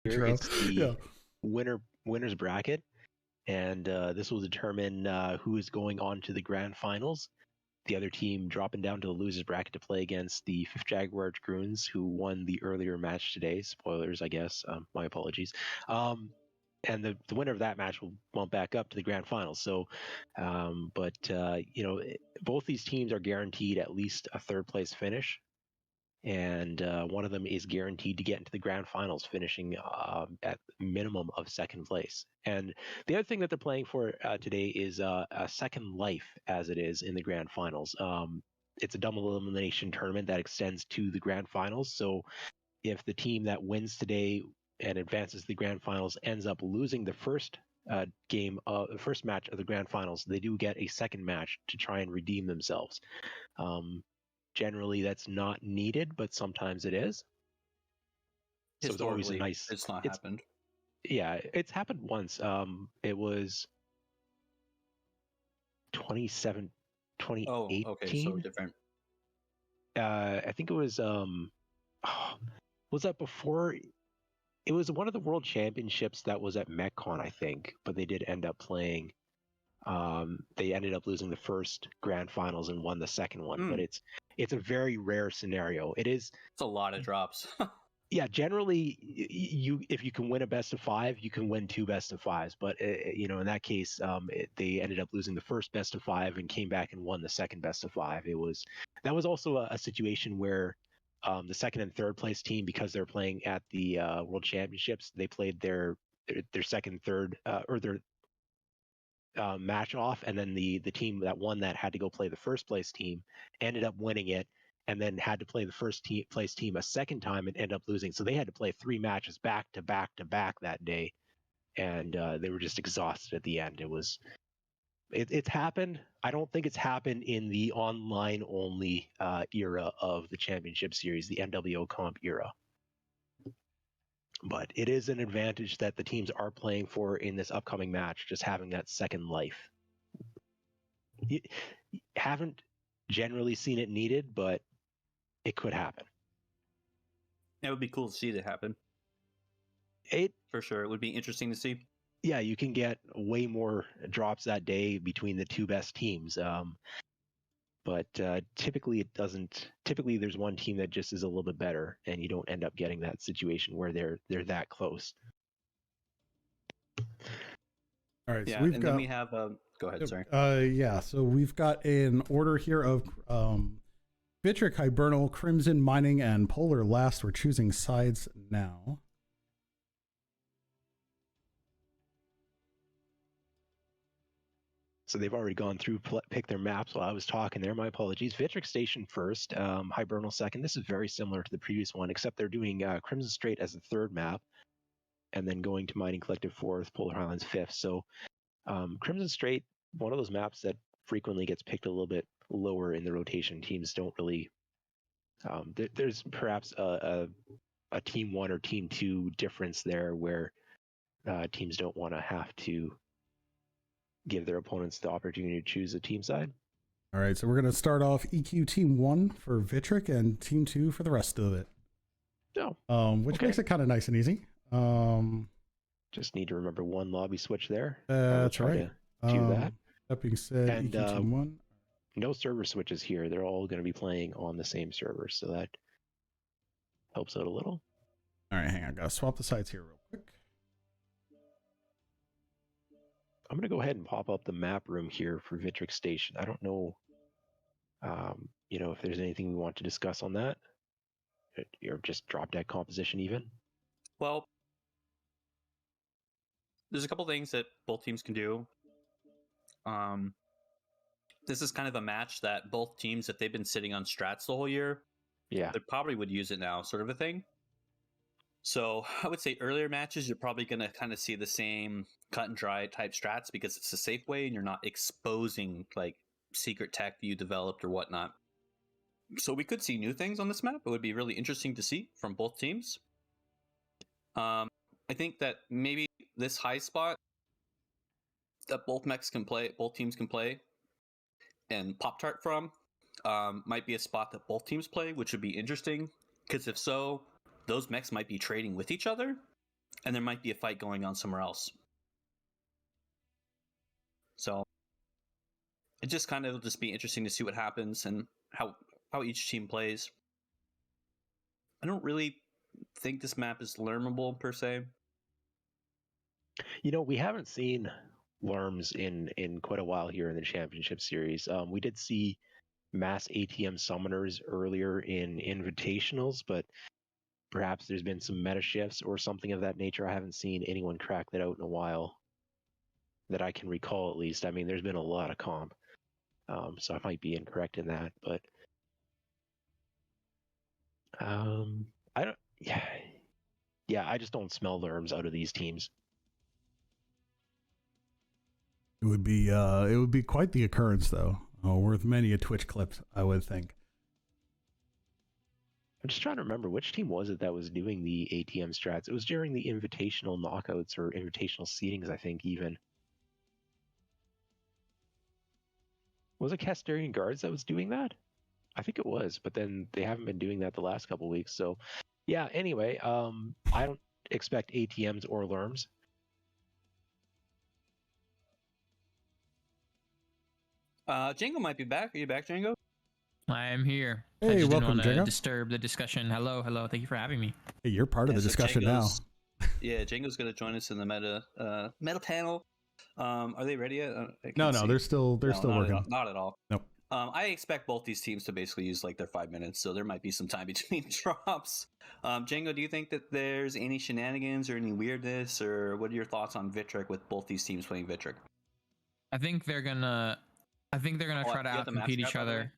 Here Intro. it's the winner's bracket, and this will determine who is going on to the grand finals. The other team dropping down to the losers bracket to play against the 5th Jaguar Dragoons, who won the earlier match today. Spoilers, I guess. My apologies. And the winner of that match will bump back up to the grand finals. So, both these teams are guaranteed at least a third place finish. And one of them is guaranteed to get into the grand finals, finishing at minimum of second place. And the other thing that they're playing for today is a second life, as it is in the grand finals. It's a double elimination tournament that extends to the grand finals. So if the team that wins today and advances to the grand finals ends up losing the first first match of the grand finals, they do get a second match to try and redeem themselves. Generally, that's not needed, but sometimes it is. So it's always a nice. It's not happened. Yeah, it's happened once. It was 2018. Oh, okay, so different. I think it was. Was that before? It was one of the World Championships that was at MechCon, I think, but they did end up playing. They ended up losing the first grand finals and won the second one, but it's a very rare scenario. It's a lot of drops. Yeah, generally, if you can win a best of 5, you can win 2 best of 5s. But in that case, they ended up losing the first best of 5 and came back and won the second best of 5. That was also a situation where the second and third place team, because they're playing at the World Championships, they played their second, third, or their match off, and then the team that won that had to go play the first place team, ended up winning it, and then had to play the first place team a second time and end up losing. So they had to play 3 matches back to back to back that day, and they were just exhausted at the end. It's happened. I don't think it's happened in the online only era of the championship series, the MWO comp era. But it is an advantage that the teams are playing for in this upcoming match, just having that second life. You haven't generally seen it needed, but it could happen. It would be cool to see it happen. For sure. It would be interesting to see. Yeah, you can get way more drops that day between the 2 best teams. But typically it doesn't. Typically there's one team that just is a little bit better, and you don't end up getting that situation where they're that close. All right, yeah, so then we have go ahead, sorry. So we've got an order here of Vitric, Hibernal, Crimson, Mining, and Polar last. We're choosing sides now. So they've already gone through, pick their maps while I was talking there. My apologies. Vitric Station first, Hibernal second. This is very similar to the previous one, except they're doing Crimson Strait as the third map, and then going to Mining Collective fourth, Polar Highlands fifth. So Crimson Strait, one of those maps that frequently gets picked a little bit lower in the rotation. Teams don't really. There's perhaps a team 1 or team 2 difference there, where teams don't want to have to give their opponents the opportunity to choose a team side. All right, so we're going to start off EQ Team 1 for Vitric and Team 2 for the rest of it. Which makes it kind of nice and easy. Just need to remember one lobby switch there. That's right. Do that. That being said, and, EQ Team 1. No server switches here. They're all going to be playing on the same server, so that helps out a little. All right, hang on. Got to swap the sides here real quick. I'm going to go ahead and pop up the map room here for Vitric Station. I don't know, if there's anything we want to discuss on that, or just drop deck composition even. Well, there's a couple things that both teams can do. This is kind of a match that both teams, if they've been sitting on strats the whole year, they probably would use it now, sort of a thing. So I would say earlier matches, you're probably going to kind of see the same cut and dry type strats because it's a safe way and you're not exposing like secret tech you developed or whatnot. So we could see new things on this map. It would be really interesting to see from both teams. I think that maybe this high spot that both teams can play and Pop-Tart from might be a spot that both teams play, which would be interesting because if so, those mechs might be trading with each other, and there might be a fight going on somewhere else. So it just kind of will just be interesting to see what happens and how each team plays. I don't really think this map is learnable per se. You know, we haven't seen Worms in quite a while here in the Championship Series. We did see mass ATM summoners earlier in Invitationals, but perhaps there's been some meta shifts or something of that nature. I haven't seen anyone crack that out in a while that I can recall, at least. I mean, there's been a lot of comp, so I might be incorrect in that, but I don't. Yeah, I just don't smell Worms out of these teams. It would be quite the occurrence, though. Worth many a Twitch clip, I would think. I'm just trying to remember which team was it that was doing the ATM strats. It was during the invitational knockouts or invitational seedings, I think, even. Was it Casterian Guards that was doing that? I think it was, but then they haven't been doing that the last couple of weeks. So, yeah, anyway, I don't expect ATMs or Lerms. Django might be back. Are you back, Django? I am here. Hey, I just welcome, didn't want to Django. disturb the discussion. Hello. Thank you for having me. Hey, you're part of the discussion now. Yeah, Django's going to join us in the meta panel. Are they ready yet? No, they're still working. Not at all. Nope. I expect both these teams to basically use like their 5 minutes, so there might be some time between drops. Django, do you think that there's any shenanigans or any weirdness, or what are your thoughts on Vitric with both these teams playing Vitric? I think they're gonna try to out-compete each other.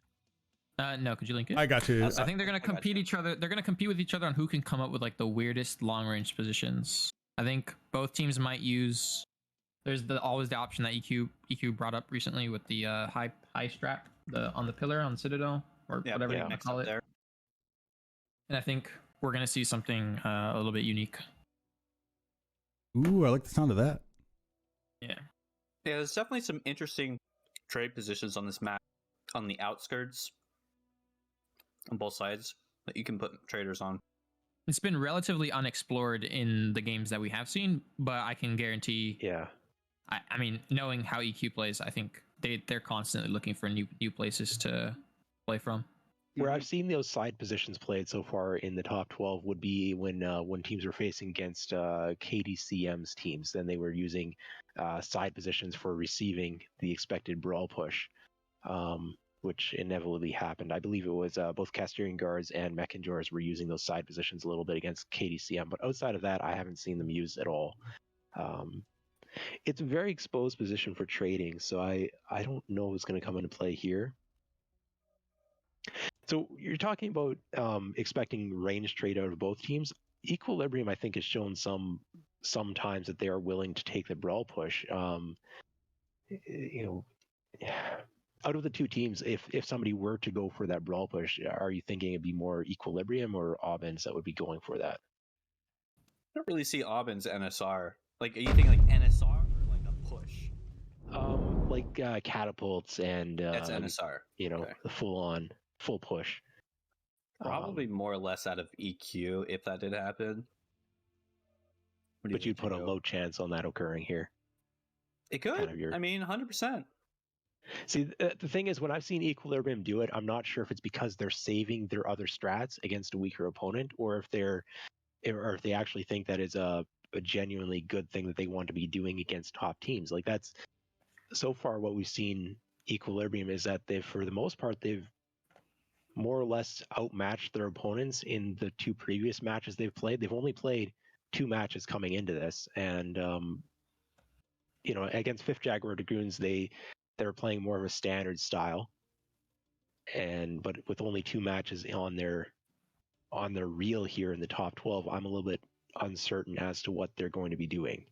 No, could you link it? I got you. I think they're gonna compete each other. They're gonna compete with each other on who can come up with like the weirdest long-range positions. I think both teams might use. There's always the option that EQ brought up recently with the high strap on the pillar on Citadel or whatever you want to call it. There. And I think we're gonna see something a little bit unique. Ooh, I like the sound of that. Yeah, there's definitely some interesting trade positions on this map on the outskirts on both sides that you can put traders on. It's been relatively unexplored in the games that we have seen, but I can guarantee. Yeah. I mean, knowing how EQ plays, I think they're constantly looking for new places to play from. Where I've seen those side positions played so far in the top 12 would be when teams were facing against KDCM's teams. Then they were using side positions for receiving the expected brawl push, which inevitably happened. I believe it was both Casterian Guards and Mechanjars were using those side positions a little bit against KDCM, but outside of that, I haven't seen them used at all. It's a very exposed position for trading, so I don't know who's going to come into play here. So you're talking about expecting range trade out of both teams. Equilibrium, I think, has shown sometimes that they are willing to take the brawl push. You know, out of the two teams, if somebody were to go for that brawl push, are you thinking it'd be more Equilibrium or Abins that would be going for that? I don't really see Abins NSR. Like, are you thinking like NSR or like a push? Like catapults and that's NSR. You know, okay. The full push. Probably more or less out of EQ if that did happen. But you'd put a low chance on that occurring here. It could. Kind of I mean, 100%. See, the thing is, when I've seen Equilibrium do it, I'm not sure if it's because they're saving their other strats against a weaker opponent, or if they actually think that is a genuinely good thing that they want to be doing against top teams. Like, that's so far what we've seen Equilibrium is that for the most part, they've more or less outmatched their opponents in the two previous matches they've played. They've only played 2 matches coming into this, and you know, against Fifth Jaguar Dragoons, they were playing more of a standard style, but with only 2 matches on their reel here in the top 12, I'm a little bit uncertain as to what they're going to be doing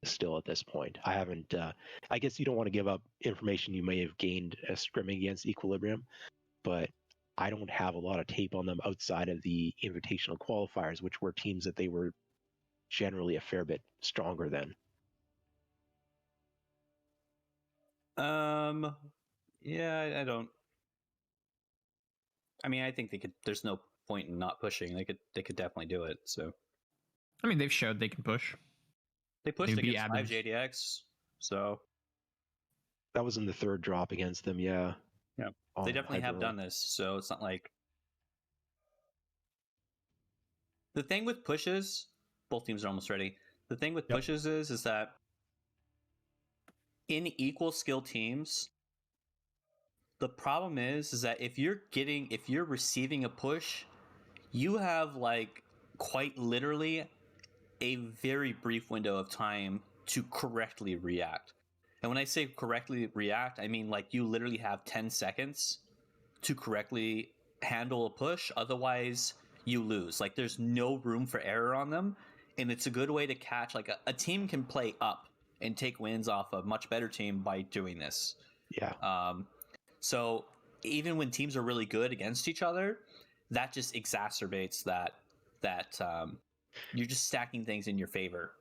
still at this point. I haven't I guess you don't want to give up information you may have gained scrimming against Equilibrium, but I don't have a lot of tape on them outside of the invitational qualifiers, which were teams that they were generally a fair bit stronger than. Yeah, I don't. I mean, I think they could. There's no point in not pushing. They could definitely do it. So I mean, they've showed they can push. They pushed Maybe against 5 ABINS. JDX, so That was in the third drop against them, yeah. Yeah. They definitely have done this, so it's not like... The thing with pushes, both teams are almost ready. The thing with pushes is that in equal skill teams, the problem is that if you're receiving a push, you have like quite literally a very brief window of time to correctly react. And when I say correctly react, I mean like you literally have 10 seconds to correctly handle a push. Otherwise, you lose. Like there's no room for error on them. And it's a good way to catch, like a team can play up and take wins off a much better team by doing this. Yeah. So even when teams are really good against each other, that just exacerbates that you're just stacking things in your favor.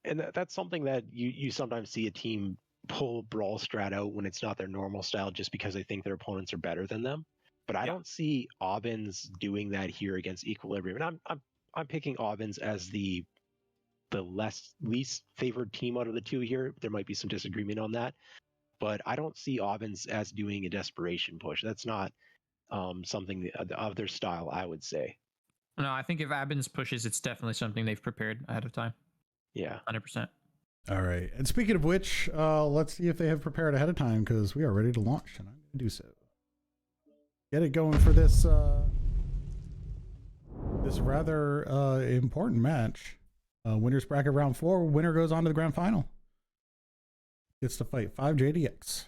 And that's something that you sometimes see a team pull Brawl Strat out when it's not their normal style just because they think their opponents are better than them. But I don't see ABINS doing that here against Equilibrium. And I'm picking ABINS as the least favored team out of the two here. There might be some disagreement on that. But I don't see ABINS as doing a desperation push. That's not something of their style, I would say. No, I think if ABINS pushes, it's definitely something they've prepared ahead of time. Yeah. 100%. All right. And speaking of which, let's see if they have prepared ahead of time because we are ready to launch and I'm going to do so. Get it going for this this rather important match. Winners bracket round 4. Winner goes on to the grand final. Gets to fight 5 JDX.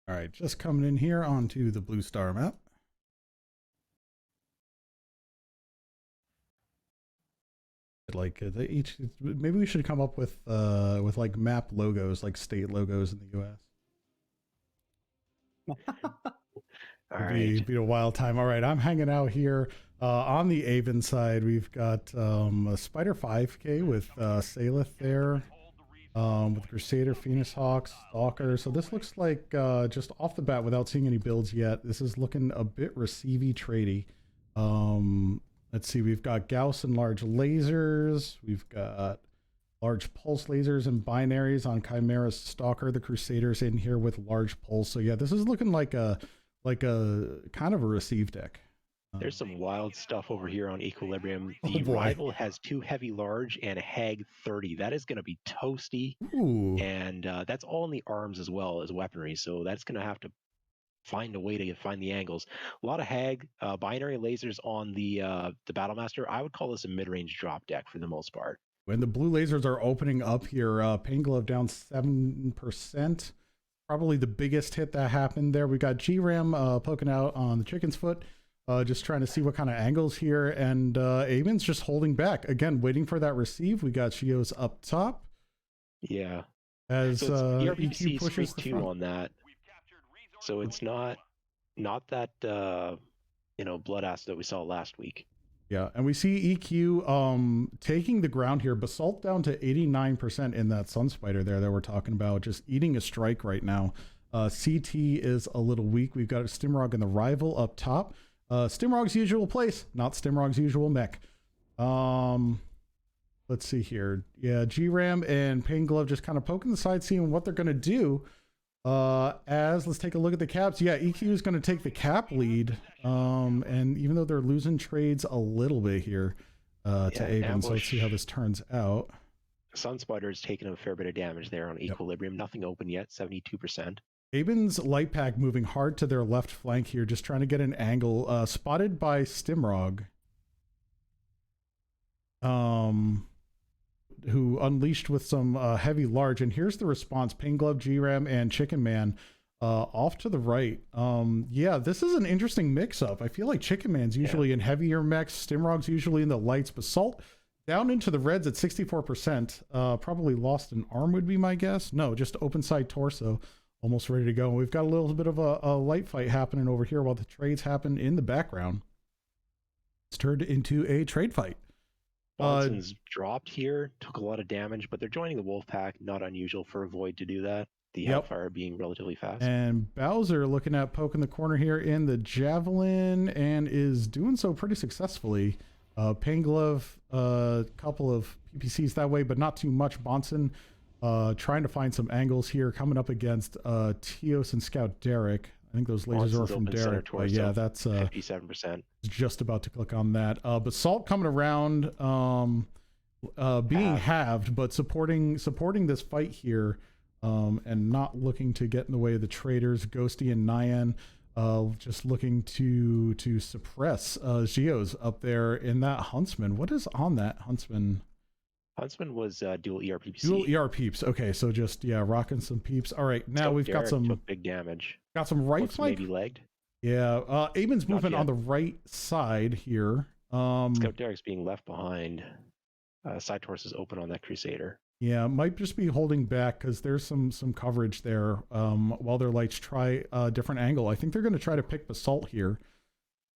All right, just coming in here onto the Blue Star map. Like they each, maybe we should come up with like map logos, like state logos in the U.S. All right. Be a wild time. All right, I'm hanging out here on the ABINS side. We've got a Spider 5K with Salith there. With Crusader, Phoenix Hawks, Stalker. So this looks like just off the bat, without seeing any builds yet, this is looking a bit receivey tradey. Let's see, we've got Gauss and large lasers. We've got large pulse lasers and binaries on Chimera's Stalker. The Crusaders in here with large pulse. So yeah, this is looking like a kind of a receive deck. There's some wild stuff over here on Equilibrium. The rival has 2 heavy large and a Hag 30. That is going to be toasty. Ooh. And that's all in the arms as well as weaponry. So that's going to have to find a way to find the angles. A lot of Hag, binary lasers on the Battlemaster. I would call this a mid-range drop deck for the most part. When the blue lasers are opening up here, Pain Glove down 7%. Probably the biggest hit that happened there. We got G-Ram poking out on the Chicken's Foot. Just trying to see what kind of angles here, and ABINS just holding back again, waiting for that receive. We got Shios up top. Yeah, as so EQ pushes the 2 front. on that. So it's not that Bloodass that we saw last week. Yeah, and we see EQ taking the ground here. Basalt down to 89% in that Sun Spider there that we're talking about, just eating a strike right now. CT is a little weak. We've got Stimrog and the rival up top. Stimrog's usual place, not Stimrog's usual mech. Let's see here. Yeah, G-Ram and Pain Glove just kind of poking the side, seeing what they're going to do. Let's take a look at the caps. Yeah, EQ is going to take the cap lead. And even though they're losing trades a little bit here to ABINS, so let's see how this turns out. Sun Spider's taken a fair bit of damage there on Equilibrium. Nothing open yet, 72%. ABINS light pack moving hard to their left flank here, just trying to get an angle. Spotted by Stimrog, who unleashed with some heavy large. And here's the response: Pain Glove, G-Ram, and Chicken Man off to the right. Yeah, this is an interesting mix-up. I feel like Chicken Man's usually in heavier mechs, Stimrog's usually in the lights. Basalt down into the reds at 64%. Probably lost an arm would be my guess. No, just open side torso. Almost ready to go. We've got a little bit of a light fight happening over here while the trades happen in the background. It's turned into a trade fight. Bonson's dropped here, took a lot of damage, but they're joining the wolf pack. Not unusual for a Void to do that. The Hellfire being relatively fast. And Bowser looking at poking the corner here in the Javelin and is doing so pretty successfully. Pain Glove, a couple of PPCs that way, but not too much. Bonson trying to find some angles here, coming up against Teos and Scout Derek. I think those lasers are from Derek. Yeah, that's 57%. Just about to click on that. Basalt coming around, being halved, but supporting this fight here, and not looking to get in the way of the traders. Ghosty and Nyan just looking to suppress Geos up there in that Huntsman. What is on that Huntsman? Huntsman was dual ER peeps. Dual ER peeps. Okay, so just rocking some peeps. All right, now we've got some took big damage. Got some right flank. Maybe legged. Yeah, Abin's movement on the right side here. Scout Derek's being left behind. Side torso is open on that Crusader. Yeah, might just be holding back because there's some coverage there while their lights try a different angle. I think they're going to try to pick Basalt here.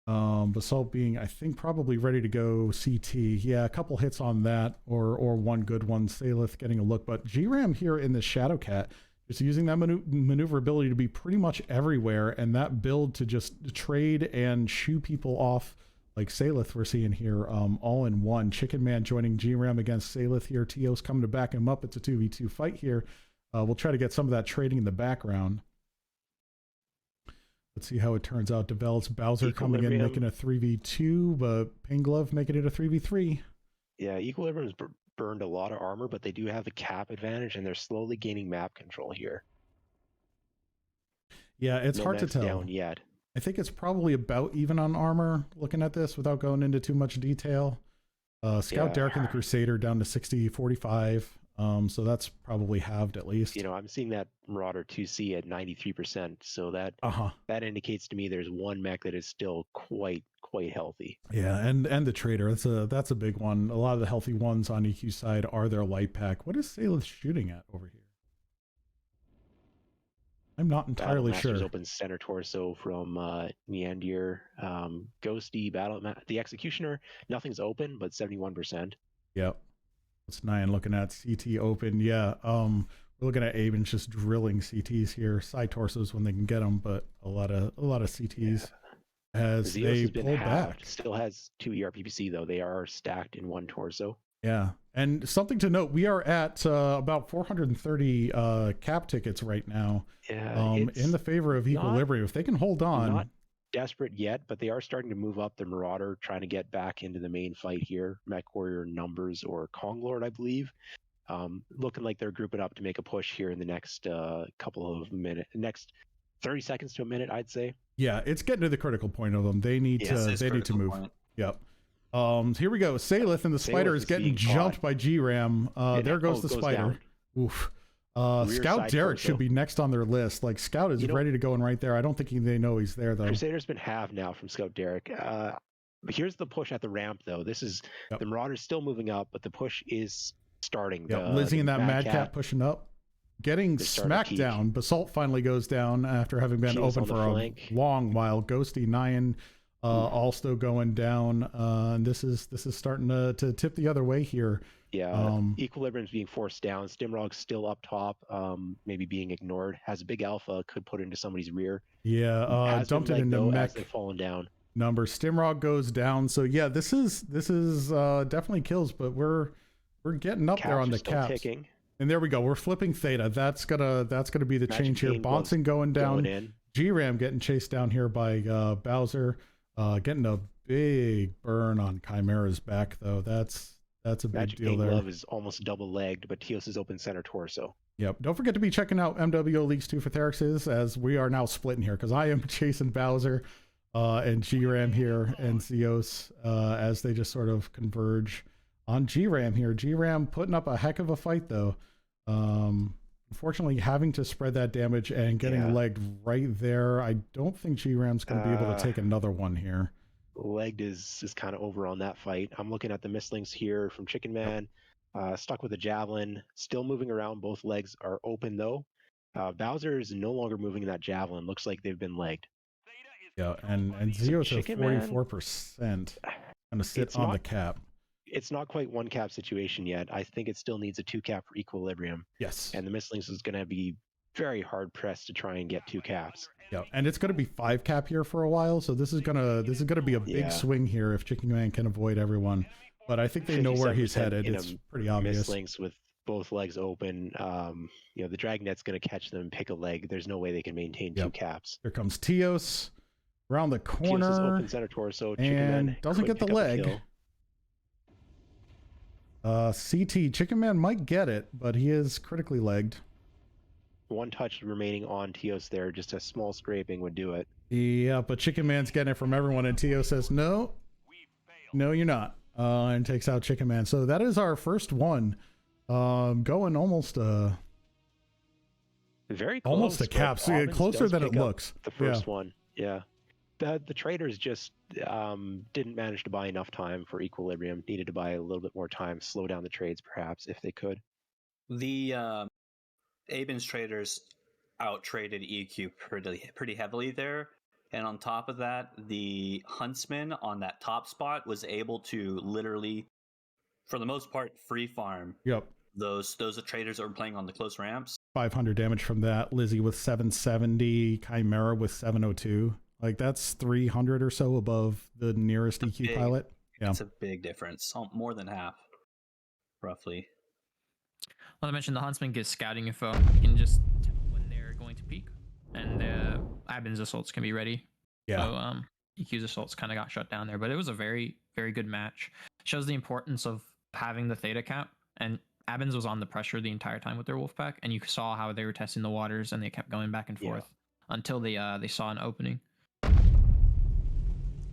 Basalt being, I think, probably ready to go CT. Yeah, a couple hits on that, or one good one. Salith getting a look, but GRAM here in the Shadowcat is using that maneuverability to be pretty much everywhere, and that build to just trade and shoo people off like Salith we're seeing here, all in one. Chicken Man joining GRAM against Salith here. Teos coming to back him up. It's a 2v2 fight here. We'll try to get some of that trading in the background. Let's see how it turns out. Develops Bowser coming in, making a 3v2, but Pain Glove making it a 3v3. Yeah, Equilibrium's burned a lot of armor, but they do have the cap advantage, and they're slowly gaining map control here. Yeah, it's hard to tell. Down yet. I think it's probably about even on armor, looking at this without going into too much detail. Scout Derek and the Crusader down to 60-45. So that's probably halved at least. You know, I'm seeing that Marauder 2C at 93%. So that that indicates to me there's one mech that is still quite healthy. Yeah, and the Trader, that's a big one. A lot of the healthy ones on EQ side are their light pack. What is Salith shooting at over here? I'm not entirely sure. Open center torso from Neandir. Ghosty, the Executioner, nothing's open, but 71%. Yep. That's Nyan looking at CT open. Yeah. We're looking at Abin's just drilling CTs here. Side torsos when they can get them, but a lot of CTs as they pull back. Still has 2 ERPPC though. They are stacked in one torso. Yeah. And something to note, we are at about 430 cap tickets right now. Yeah, in the favor of Equilibrium. If they can hold on. Not desperate yet, but they are starting to move up the Marauder, trying to get back into the main fight here. Mech Warrior Numbers or Kong Lord, I believe. Looking like they're grouping up to make a push here in the next couple of minutes, next 30 seconds to a minute, I'd say. Yeah, it's getting to the critical point of them. They need to move. Point. Yep. Here we go. Salith and the Spider is getting jumped by GRAM. There goes the Spider. Down. Oof. Scout Derek should be next on their list. Like Scout is ready to go in right there. I don't think they know he's there though. Crusader's been halved now from Scout Derek. Here's the push at the ramp though. This is the Marauder's still moving up, but the push is starting. Lizzie and that Mad Cat pushing up, getting smacked down. Basalt finally goes down after having been open for a long while. Ghosty, Nyan, also going down. And this is starting to tip the other way here. Yeah, Equilibrium's being forced down. Stimrog's still up top, maybe being ignored. Has a big alpha, could put into somebody's rear. Yeah, dumped it into mech. They're falling down. Number Stimrog goes down. So yeah, this is definitely kills, but we're getting up there on the caps. Ticking. And there we go. We're flipping Theta. That's gonna be the change here. Bonson going down. GRAM getting chased down here by Bowser. Getting a big burn on Chimera's back though. That's a big deal there. Love is almost double-legged, but Teos is open center torso. Yep. Don't forget to be checking out MWO Leagues 2 for Therix's, as we are now splitting here, because I am chasing Bowser and GRAM here and Zeos as they just sort of converge on GRAM here. GRAM putting up a heck of a fight, though. Unfortunately, having to spread that damage and getting legged right there. I don't think GRAM's going to be able to take another one here. Legged is kind of over on that fight. I'm looking at the mislinks here from Chicken Man. Stuck with a Javelin. Still moving around. Both legs are open, though. Bowser is no longer moving in that Javelin. Looks like they've been legged. Yeah, and Zeos are 44%. Going to sit on the cap. it's not quite one cap situation yet. I think it still needs a 2 cap for equilibrium. Yes. And the Mistlings is going to be very hard pressed to try and get 2 caps. Yeah, and it's going to be 5 cap here for a while, so this is gonna be a big swing here if Chicken Man can avoid everyone. But I think they know where he's headed. It's pretty obvious. Mistlings with both legs open. The Dragnet's going to catch them and pick a leg. There's no way they can maintain 2 caps. Here comes Teos around the corner. Teos is open center torso. And doesn't get the leg. CT, Chicken Man might get it, but he is critically legged. 1 touch remaining on Teos there. Just a small scraping would do it. Yeah, but Chicken Man's getting it from everyone, and Teos says, no, you're not. And takes out Chicken Man. So that is our first one. Going almost very close, almost a cap. So closer than it looks. The first one. Yeah. The traders just didn't manage to buy enough time for equilibrium. Needed to buy a little bit more time, slow down the trades perhaps if they could. The Abins traders out-traded EQ pretty heavily there. And on top of that, the Huntsman on that top spot was able to literally, for the most part, free farm. Yep. Those traders that were playing on the close ramps. 500 damage from that. Lizzie with 770. Chimera with 702. Like, that's 300 or so above the nearest EQ pilot. Yeah. It's a big difference. More than half, roughly. Well, I mentioned the Huntsman gets scouting info. You can just tell when they're going to peak. And Abin's assaults can be ready. Yeah. So EQ's assaults kind of got shut down there, but it was a very, very good match. Shows the importance of having the theta cap, and Abins was on the pressure the entire time with their Wolfpack, and you saw how they were testing the waters, and they kept going back and forth until they saw an opening.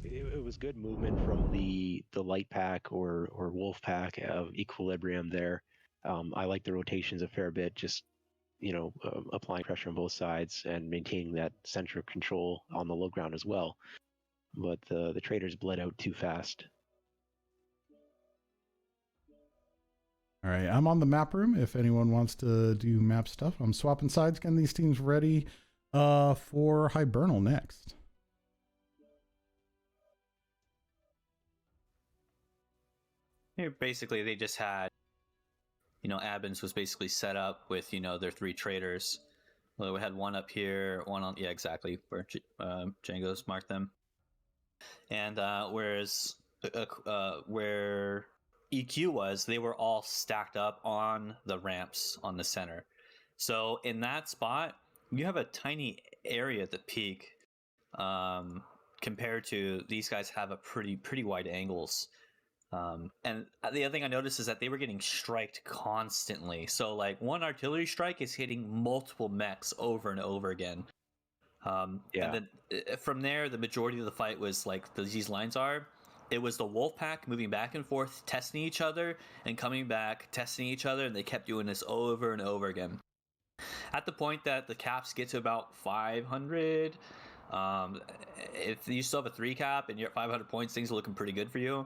It was good movement from the light pack or wolf pack of equilibrium there. I like the rotations a fair bit, just applying pressure on both sides and maintaining that center of control on the low ground as well. But the traders bled out too fast. All right, I'm on the map room if anyone wants to do map stuff. I'm swapping sides, getting these teams ready for Hibernal next. Here, basically, they just had, Abins was basically set up with, their 3 traders. Well, we had one up here, one on, exactly, where Django's marked them. And whereas where EQ was, they were all stacked up on the ramps on the center. So in that spot, you have a tiny area at the peak compared to these guys have a pretty wide angles. And the other thing I noticed is that they were getting striked constantly. So like one artillery strike is hitting multiple mechs over and over again. And then from there, the majority of the fight was like these lines are. It was the Wolfpack moving back and forth, testing each other and coming back, testing each other, and they kept doing this over and over again. At the point that the caps get to about 500, if you still have a 3 cap and you're at 500 points, things are looking pretty good for you.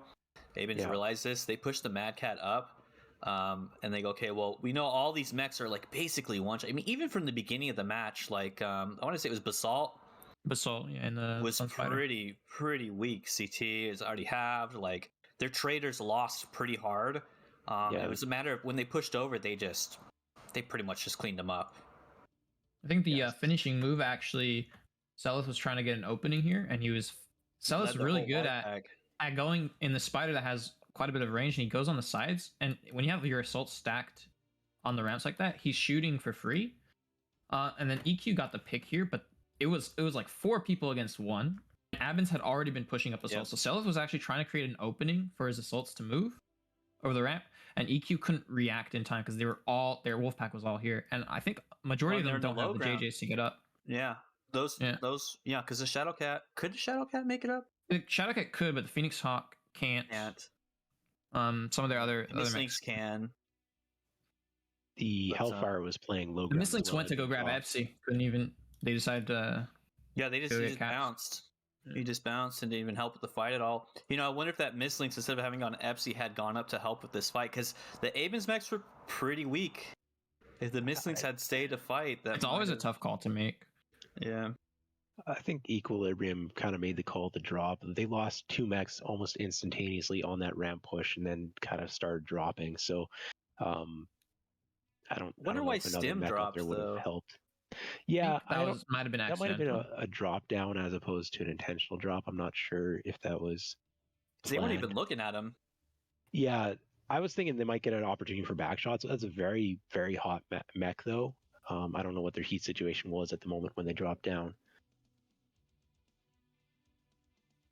Abins realize this. They push the Mad Cat up, and they go, okay, well, we know all these mechs are like basically one shot. I mean, even from the beginning of the match, like I want to say it was Basalt, and was pretty weak. CT is already halved. Like their traders lost pretty hard. It was a matter of when they pushed over, they pretty much just cleaned them up. I think the finishing move actually, Celis was trying to get an opening here, and Celis really good at going in the spider that has quite a bit of range, and he goes on the sides. And when you have your assault stacked on the ramps like that, he's shooting for free. And then EQ got the pick here, but it was like 4 people against 1. Abins had already been pushing up assaults, so Celis was actually trying to create an opening for his assaults to move over the ramp, and EQ couldn't react in time because their Wolfpack was all here, and I think majority of them don't have the JJs to get up. Because the Shadowcat could the Shadowcat make it up? The Shadowcat could, but the Phoenix Hawk can't. Some of their other Mistlings can. The Hellfire was playing low. The Mistlings went to go grab Epsi. Couldn't even. They decided to. Yeah, he just bounced. He just bounced and didn't even help with the fight at all. I wonder if that Mistlings, instead of having gone Epsi, had gone up to help with this fight, because the Abins mechs were pretty weak. If the Mistlings had stayed to fight, it's always a tough call to make. Yeah. I think Equilibrium kind of made the call to drop. They lost 2 mechs almost instantaneously on that ramp push, and then kind of started dropping. So, I don't Wonder know why if another Stim mech up dropped there would have though. helped. I Yeah, think that might have been that might have been accidental. a drop down as opposed to an intentional drop. I'm not sure if that was They weren't even planned. looking at him. Yeah, I was thinking they might get an opportunity for back shots. That's a very, very hot mech, though. I don't know what their heat situation was at the moment when they dropped down.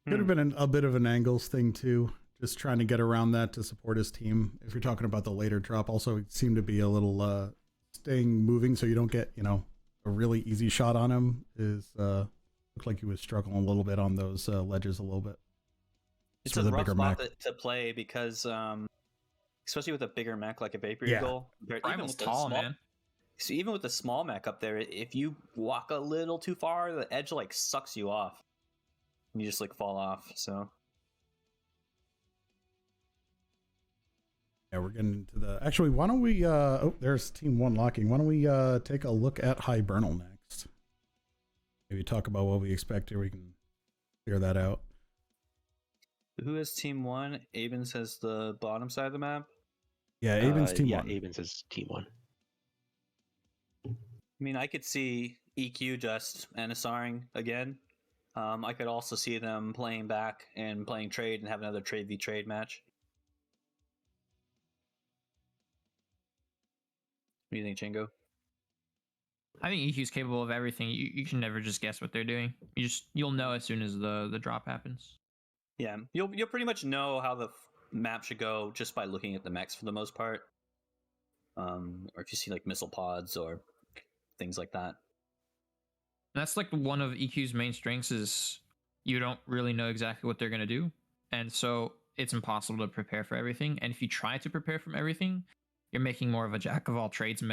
Could have been a bit of an angles thing too, just trying to get around that to support his team. If you're talking about the later drop, also it seemed to be a little staying moving so you don't get, you know, a really easy shot on him. Is looked like he was struggling a little bit on those ledges a little bit. It's a rough spot to play because, especially with a bigger mech like a Vapor Eagle, Primal's tall, man. So even with the small mech up there, if you walk a little too far, the edge like sucks you off. You just like fall off. So yeah, we're getting to the. Actually, why don't we? Oh, there's Team 1 locking. Why don't we take a look at Hibernal next? Maybe talk about what we expect here. We can clear that out. Who has Team 1? Abins has the bottom side of the map. Yeah, Abins Team 1. Yeah, Abins is Team 1. I mean, I could see EQ just NSRing again. I could also see them playing back and playing trade and have another trade v trade match. What do you think, Chingo? I think EQ's capable of everything. You can never just guess what they're doing. You'll know as soon as the drop happens. Yeah, you'll pretty much know how the map should go just by looking at the mechs for the most part. Or if you see like missile pods or things like that. That's like one of EQ's main strengths is you don't really know exactly what they're going to do. And so it's impossible to prepare for everything. And if you try to prepare from everything, you're making more of a jack of all trades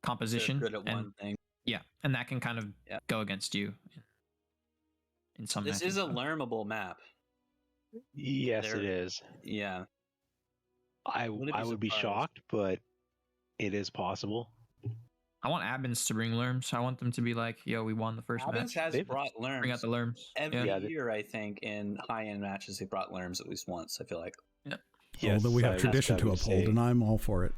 composition. Good at one thing. Yeah, and that can kind of go against you in some This matches. is a learnable map. Yes, it is. Yeah. I would be shocked, but it is possible. I want Abins to bring Lerms. I want them to be like, yo, we won the first match. Abins has brought Lerms. Bring out the Lerms. Every year, I think, in high-end matches, they brought Lerms at least once, I feel like. Yeah. Yes, although we have tradition to uphold, and I'm all for it.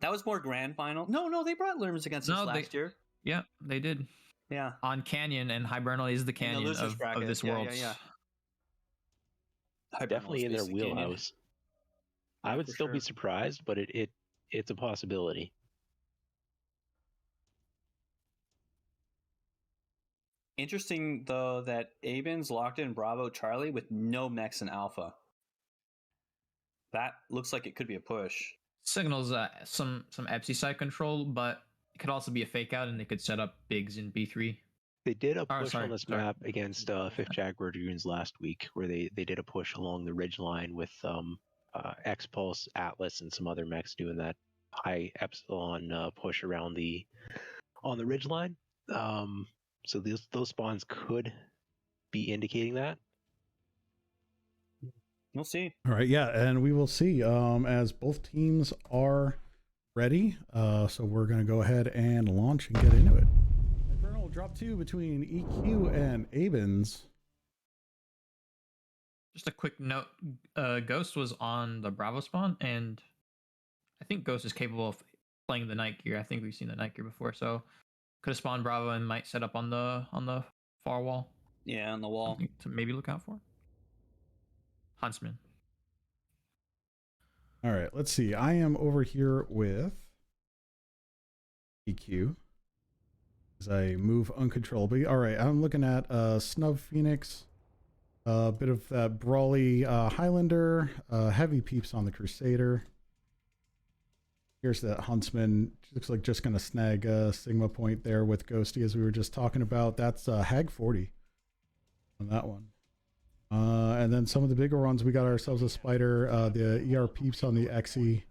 That was more grand final. No, they brought Lerms against us last year. Yeah, they did. Yeah. On Canyon, and Hibernal is the Canyon of this world. Yeah. Definitely in their wheelhouse. I would still be surprised, but it's a possibility. Interesting, though, that Abins locked in Bravo Charlie with no mechs in Alpha. That looks like it could be a push. Signals some EPSI side control, but it could also be a fake out, and they could set up bigs in B3. They did a push on this map against 5th Jaguar Dragoons last week, where they did a push along the ridge line with X-Pulse, Atlas, and some other mechs doing that high epsilon push around on the ridge line. So those spawns could be indicating that. We'll see. All right, yeah, and we will see as both teams are ready. So we're going to go ahead and launch and get into it. Hibernal drop 2 between EQ and Abins. Just a quick note, Ghost was on the Bravo spawn, and I think Ghost is capable of playing the night gear. I think we've seen the night gear before, so could have spawned Bravo and might set up on the far wall. Yeah, on the wall. Something to maybe look out for. Huntsman. All right, let's see. I am over here with EQ as I move uncontrollably. All right, I'm looking at Snub Phoenix, a bit of that brawly Highlander, heavy peeps on the Crusader. Here's that Huntsman. Looks like just going to snag a Sigma point there with Ghosty, as we were just talking about. That's Hag 40 on that one. And then some of the bigger ones, we got ourselves a Spider, the ER peeps on the XE,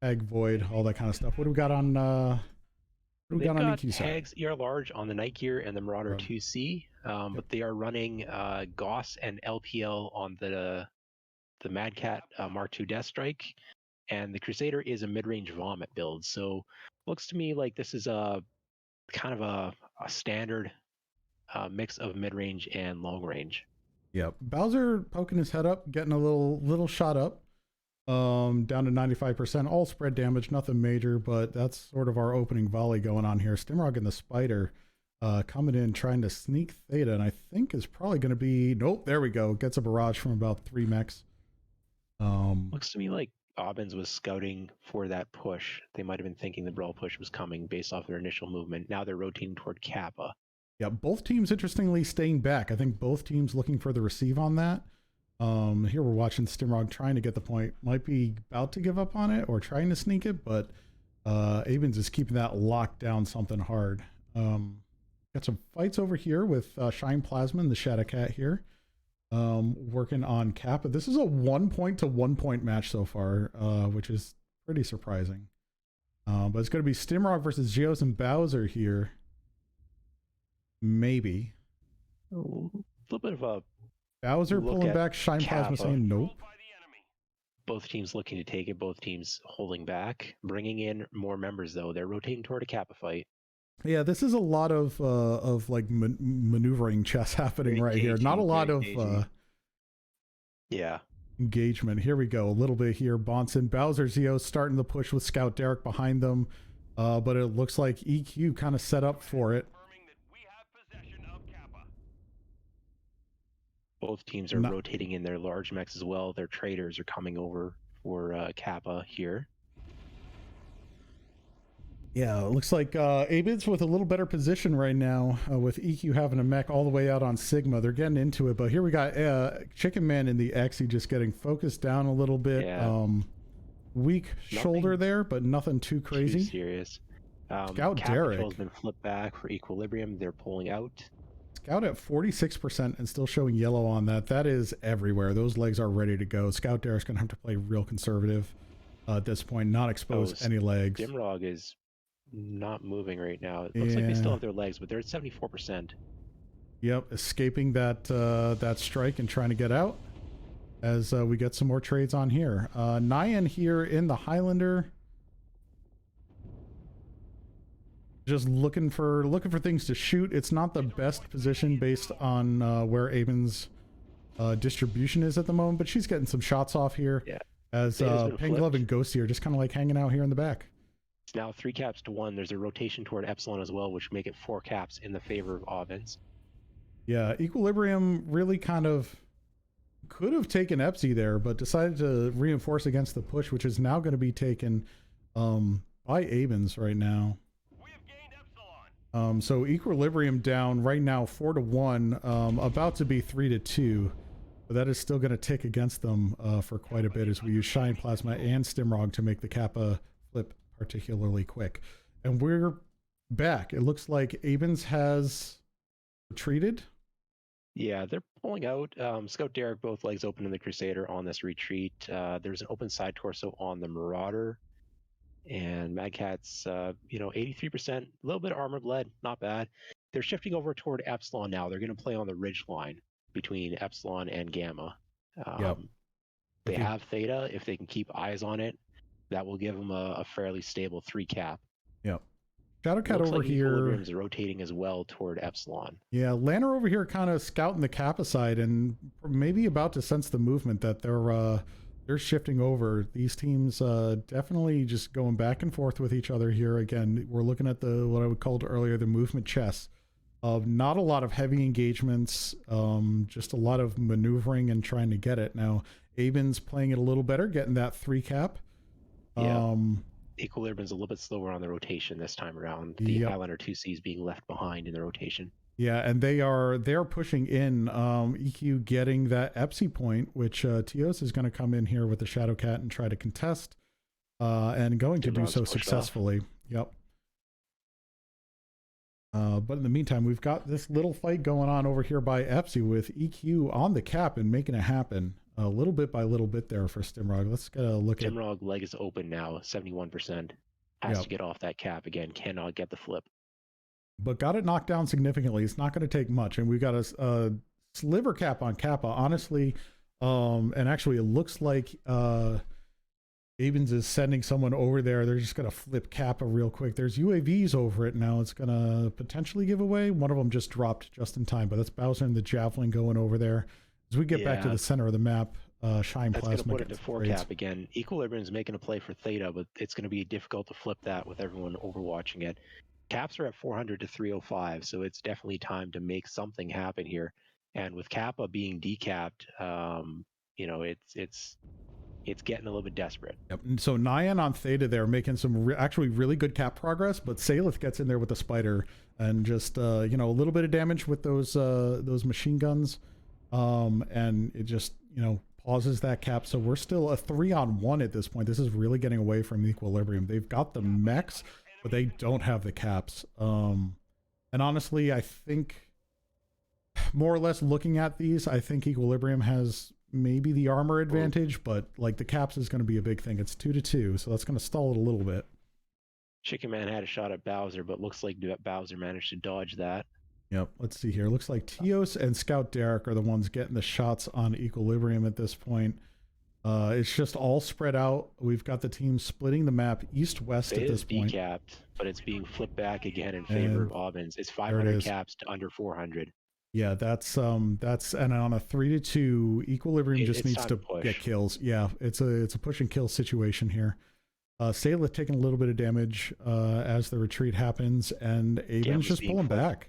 Hag Void, all that kind of stuff. What do we got on on EQ side? Hags ER large on the Night Gear and the Marauder 2C, but they are running Gauss and LPL on the Mad Cat Mark II Death Strike, and the Crusader is a mid-range Vomit build. So looks to me like this is a kind of a standard mix of mid-range and long range. Yep. Bowser poking his head up, getting a little shot up, down to 95%. All spread damage, nothing major, but that's sort of our opening volley going on here. Stimrog and the Spider coming in, trying to sneak Theta, and I think is probably going to be... Nope, there we go. Gets a barrage from about 3 mechs. Looks to me like Aubins was scouting for that push. They might have been thinking the Brawl push was coming based off their initial movement. Now they're rotating toward Kappa. Yeah, both teams, interestingly, staying back. I think both teams looking for the receive on that. Here we're watching Stimrog trying to get the point. Might be about to give up on it or trying to sneak it, but Abins is keeping that locked down something hard. Got some fights over here with Shine Plasma and the Shadow Cat here. Working on Kappa. This is a 1 point to 1 point match so far, which is pretty surprising. But it's going to be Stimrog versus Geos and Bowser here. Maybe. A little bit of a Bowser pulling back, Shine Plasma saying nope. Both teams looking to take it, both teams holding back, bringing in more members though. They're rotating toward a Kappa fight. Yeah, this is a lot of like maneuvering chess happening right here. Not a lot of engagement. Here we go. A little bit here. Bonson, Bowser, Zeo starting the push with Scout Derek behind them, but it looks like EQ kind of set up for it. Both teams are rotating in their large mechs as well. Their traders are coming over for Kappa here. Yeah, it looks like Abid's with a little better position right now with EQ having a mech all the way out on Sigma. They're getting into it, but here we got Chicken Man in the Exy just getting focused down a little bit. Yeah. Weak shoulder there, but nothing too crazy. Too serious. Scout Kappa Derek has been flipped back for Equilibrium. They're pulling out. Scout at 46% and still showing yellow on that. That is everywhere. Those legs are ready to go. Scout Derek's going to have to play real conservative at this point, not expose any legs. Dimrog is not moving right now. It looks like they still have their legs, but they're at 74%. Yep, escaping that that strike and trying to get out as we get some more trades on here. Nyan here in the Highlander. Just looking for things to shoot. It's not the best position based on where Abin's distribution is at the moment, but she's getting some shots off here. Yeah. As Penglove and Ghosty are just kind of like hanging out here in the back. It's now 3 caps to 1. There's a rotation toward Epsilon as well, which make it 4 caps in the favor of Aubins. Yeah, Equilibrium really kind of could have taken Epsi there, but decided to reinforce against the push, which is now going to be taken by Abins right now. So Equilibrium down right now 4-1, about to be 3-2, but that is still going to tick against them for quite a bit as we use Shine Plasma and Stimrog to make the Kappa flip particularly quick. And we're back. It looks like Abins has retreated. Yeah, they're pulling out. Scout Derek, both legs open in the Crusader on this retreat. There's an open side torso on the Marauder. And Mad Cat's, 83%, a little bit of armored lead, not bad. They're shifting over toward Epsilon now. They're going to play on the ridge line between Epsilon and Gamma. They have Theta. If they can keep eyes on it, that will give them a fairly stable 3 cap. Yep. Shadow Cat over here is rotating as well toward Epsilon. Yeah, Lanner over here kind of scouting the Kappa side and maybe about to sense the movement that they're shifting over. These teams definitely just going back and forth with each other here. Again, we're looking at what I would call earlier the movement chess of not a lot of heavy engagements, just a lot of maneuvering and trying to get it. Now, Abin's playing it a little better, getting that 3 cap. Yeah. Equilibrium's a little bit slower on the rotation this time around. The Highlander 2Cs being left behind in the rotation. Yeah, and they're pushing in. EQ getting that Epsi point, which Tios is going to come in here with the Shadow Cat and try to contest, and going to do so successfully. Yep. But in the meantime, we've got this little fight going on over here by Epsi with EQ on the cap and making it happen a little bit by little bit there for Stimrog. Let's get a look at Stimrog. Leg is open now, 71%. Has to get off that cap again. Cannot get the flip. But got it knocked down significantly. It's not going to take much. And we've got a sliver cap on Kappa, honestly. And actually, it looks like Abins is sending someone over there. They're just going to flip Kappa real quick. There's UAVs over it now. It's going to potentially give away. One of them just dropped just in time, but that's Bowser and the Javelin going over there. As we get back to the center of the map, Shine that's Plasma. That's going to put it to 4 cap again. Equilibrium's making a play for Theta, but it's going to be difficult to flip that with everyone overwatching it. Caps are at 400 to 305, so it's definitely time to make something happen here. And with Kappa being decapped, you know, it's getting a little bit desperate. Yep. And so Nyan on Theta there making some actually really good cap progress, but Salith gets in there with the spider and just you know, a little bit of damage with those machine guns, and it just, you know, pauses that cap. So we're still a 3-on-1 at this point. This is really getting away from Equilibrium. They've got the mechs, but they don't have the caps. And honestly, I think more or less looking at these, I think Equilibrium has maybe the armor advantage, but like the caps is going to be a big thing. It's 2-2, so that's going to stall it a little bit. Chicken Man had a shot at Bowser, but looks like Bowser managed to dodge that. Yep, let's see here. Looks like Teos and Scout Derek are the ones getting the shots on Equilibrium at this point. It's just all spread out. We've got the team splitting the map east-west at this point. It is decapped, but it's being flipped back again in favor of Aubins. It's 500 caps to under 400. Yeah, that's and on a 3-2, Equilibrium just needs to get kills. Yeah, it's a push and kill situation here. Salith taking a little bit of damage as the retreat happens, and Abin's just pulling back.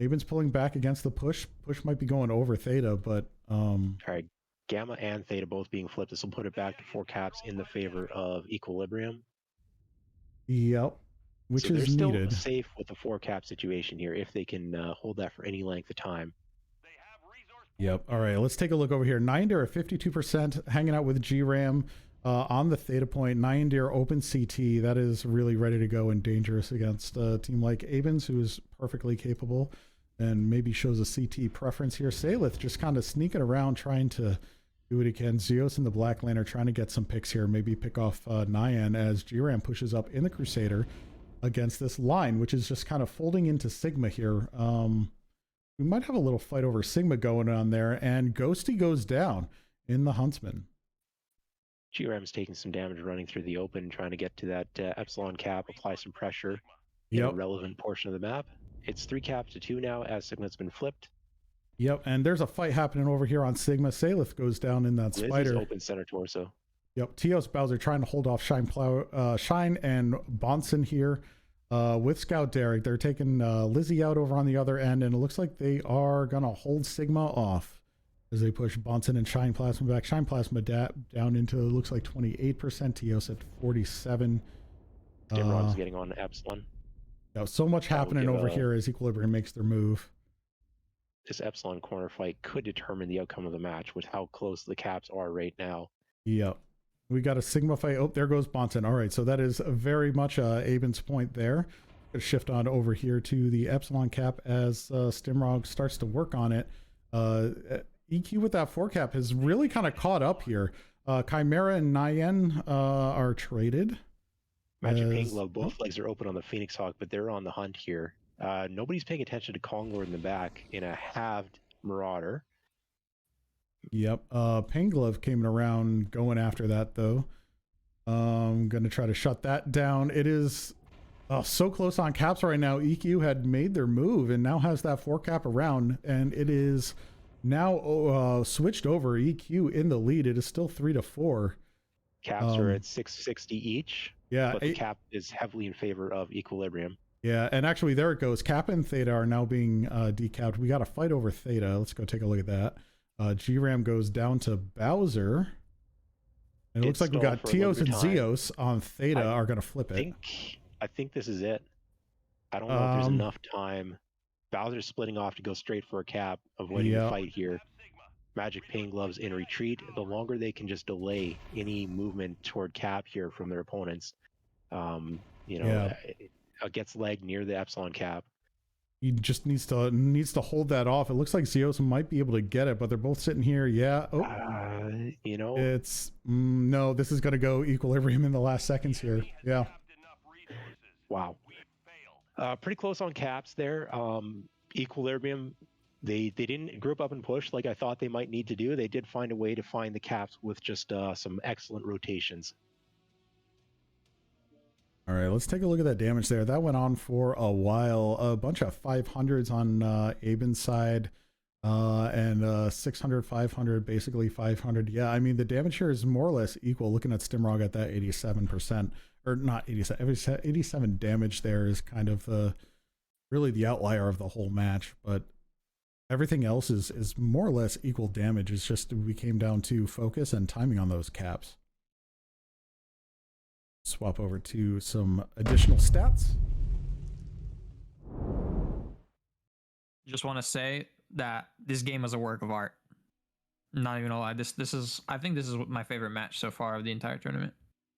Abin's pulling back against the push. Push might be going over Theta, but all right, Gamma and Theta both being flipped. This will put it back to 4 caps in the favor of Equilibrium. Yep. Which so is they're needed. Still safe with the 4 cap situation here if they can hold that for any length of time. Yep. All right, let's take a look over here. Nyandir at 52%, hanging out with GRAM on the Theta point. Nyandir open CT. That is really ready to go and dangerous against a team like Abins, who is perfectly capable and maybe shows a CT preference here. Salith just kind of sneaking around, trying to do what he can. Zeus and the Black Lantern are trying to get some picks here, maybe pick off Nyan as GRAM pushes up in the Crusader against this line, which is just kind of folding into Sigma here. We might have a little fight over Sigma going on there, and Ghosty goes down in the Huntsman. GRAM's taking some damage running through the open, trying to get to that Epsilon cap, apply some pressure in a relevant portion of the map. It's 3 caps to 2 now as Sigma's been flipped. Yep, and there's a fight happening over here on Sigma. Salith goes down in that spider. Open center torso. Yep, Teos Bowser trying to hold off Shine and Bonson here with Scout Derek. They're taking Lizzie out over on the other end, and it looks like they are going to hold Sigma off as they push Bonson and Shine Plasma back. Shine Plasma down into, it looks like 28%, Teos at 47%. Dimrod's getting on Epsilon. Yeah, so much happening over here as Equilibrium makes their move. This Epsilon corner fight could determine the outcome of the match with how close the caps are right now. Yep. We got a Sigma fight. Oh, there goes Bonson. All right, so that is very much Abin's point there. Gonna shift on over here to the Epsilon cap as Stimrog starts to work on it. EQ with that 4 cap has really kind of caught up here. Chimera and Nyan are traded. Magic Paint Glove, both legs are open on the Phoenix Hawk, but they're on the hunt here. Nobody's paying attention to Konglord in the back in a halved Marauder. Yep. Pain Glove came around going after that, though. I'm going to try to shut that down. It is so close on caps right now. EQ had made their move and now has that 4 cap around, and it is now switched over. EQ in the lead. It is still 3-4. Caps are at 660 each. Yeah, but the cap is heavily in favor of Equilibrium. Yeah, and actually there it goes. Kappa and Theta are now being decapped. We got a fight over Theta. Let's go take a look at that. GRAM goes down to Bowser. And it looks like we got Teos and Zeos on Theta are going to flip it. I think this is it. I don't know if there's enough time. Bowser's splitting off to go straight for a cap, avoiding the fight here. Magic Pain Gloves in retreat. The longer they can just delay any movement toward cap here from their opponents, gets legged near the Epsilon cap. He just needs to hold that off. It looks like Zeos might be able to get it, but they're both sitting here. Yeah. Oh, it's no. This is going to go Equilibrium in the last seconds here. Yeah. Wow. Pretty close on caps there. Equilibrium they didn't group up and push like I thought they might need to do. They did find a way to find the caps with just some excellent rotations. All right, let's take a look at that damage there. That went on for a while. A bunch of 500s on Aben's side, and 600, 500, basically 500. Yeah, I mean, the damage here is more or less equal. Looking at Stimrog at that 87%, or not 87, 87 damage there is kind of really the outlier of the whole match, but everything else is more or less equal damage. It's just we came down to focus and timing on those caps. Swap over to some additional stats. Just want to say that this game is a work of art. Not even gonna lie. I think this is my favorite match so far of the entire tournament.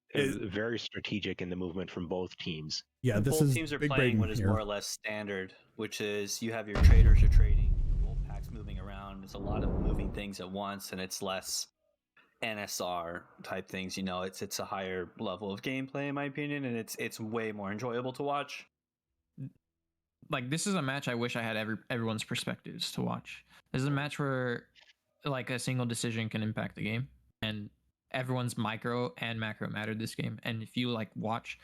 It's very strategic in the movement from both teams. Yeah, this both is teams are big playing Braden what is here. more or less standard, which is you have your traders are trading, the wolf packs moving around. There's a lot of moving things at once, and it's less NSR type things. You know, it's a higher level of gameplay in my opinion, and it's way more enjoyable to watch. Like, this is a match I wish I had everyone's perspectives to watch. This is a match where like a single decision can impact the game, and everyone's micro and macro mattered this game. And if you like watch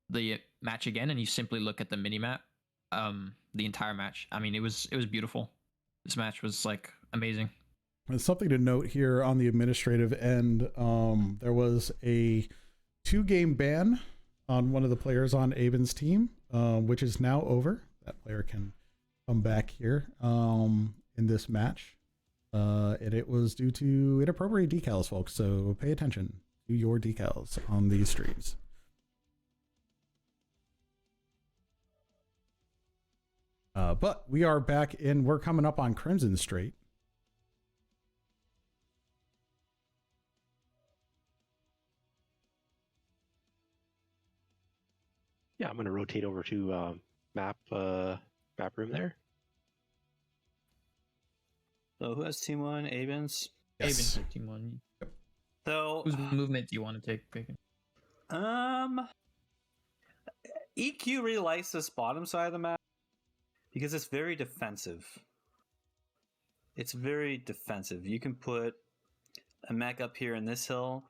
the match again and you simply look at the mini map, the entire match, I mean, it was beautiful. This match was like amazing. There's something to note here on the administrative end. There was a 2-game ban on one of the players on Aben's team, which is now over. That player can come back here in this match. And it was due to inappropriate decals, folks. So pay attention to your decals on these streams. But we are back in. We're coming up on Crimson Strait. Yeah, I'm going to rotate over to map room there. So who has team 1? Abins? Yes. Abins took team 1. So Whose movement do you want to take, Bacon? EQ really likes this bottom side of the map because it's very defensive. It's very defensive. You can put a mech up here in this hill.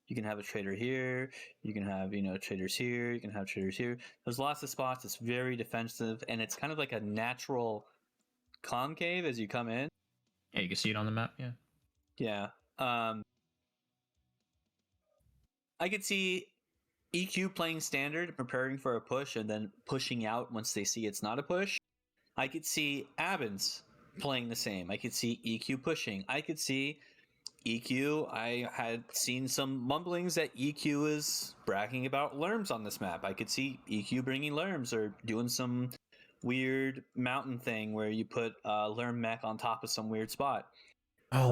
You can have a trader here. You can have, traders here. You can have traders here. There's lots of spots. It's very defensive, and it's kind of like a natural concave as you come in. Yeah, you can see it on the map. Yeah. Yeah. I could see EQ playing standard, preparing for a push, and then pushing out once they see it's not a push. I could see Abins playing the same. I could see EQ pushing. I could see EQ. I had seen some mumblings that EQ is bragging about lerms on this map. I could see EQ bringing lerms or doing some weird mountain thing where you put lerm mech on top of some weird spot. Oh,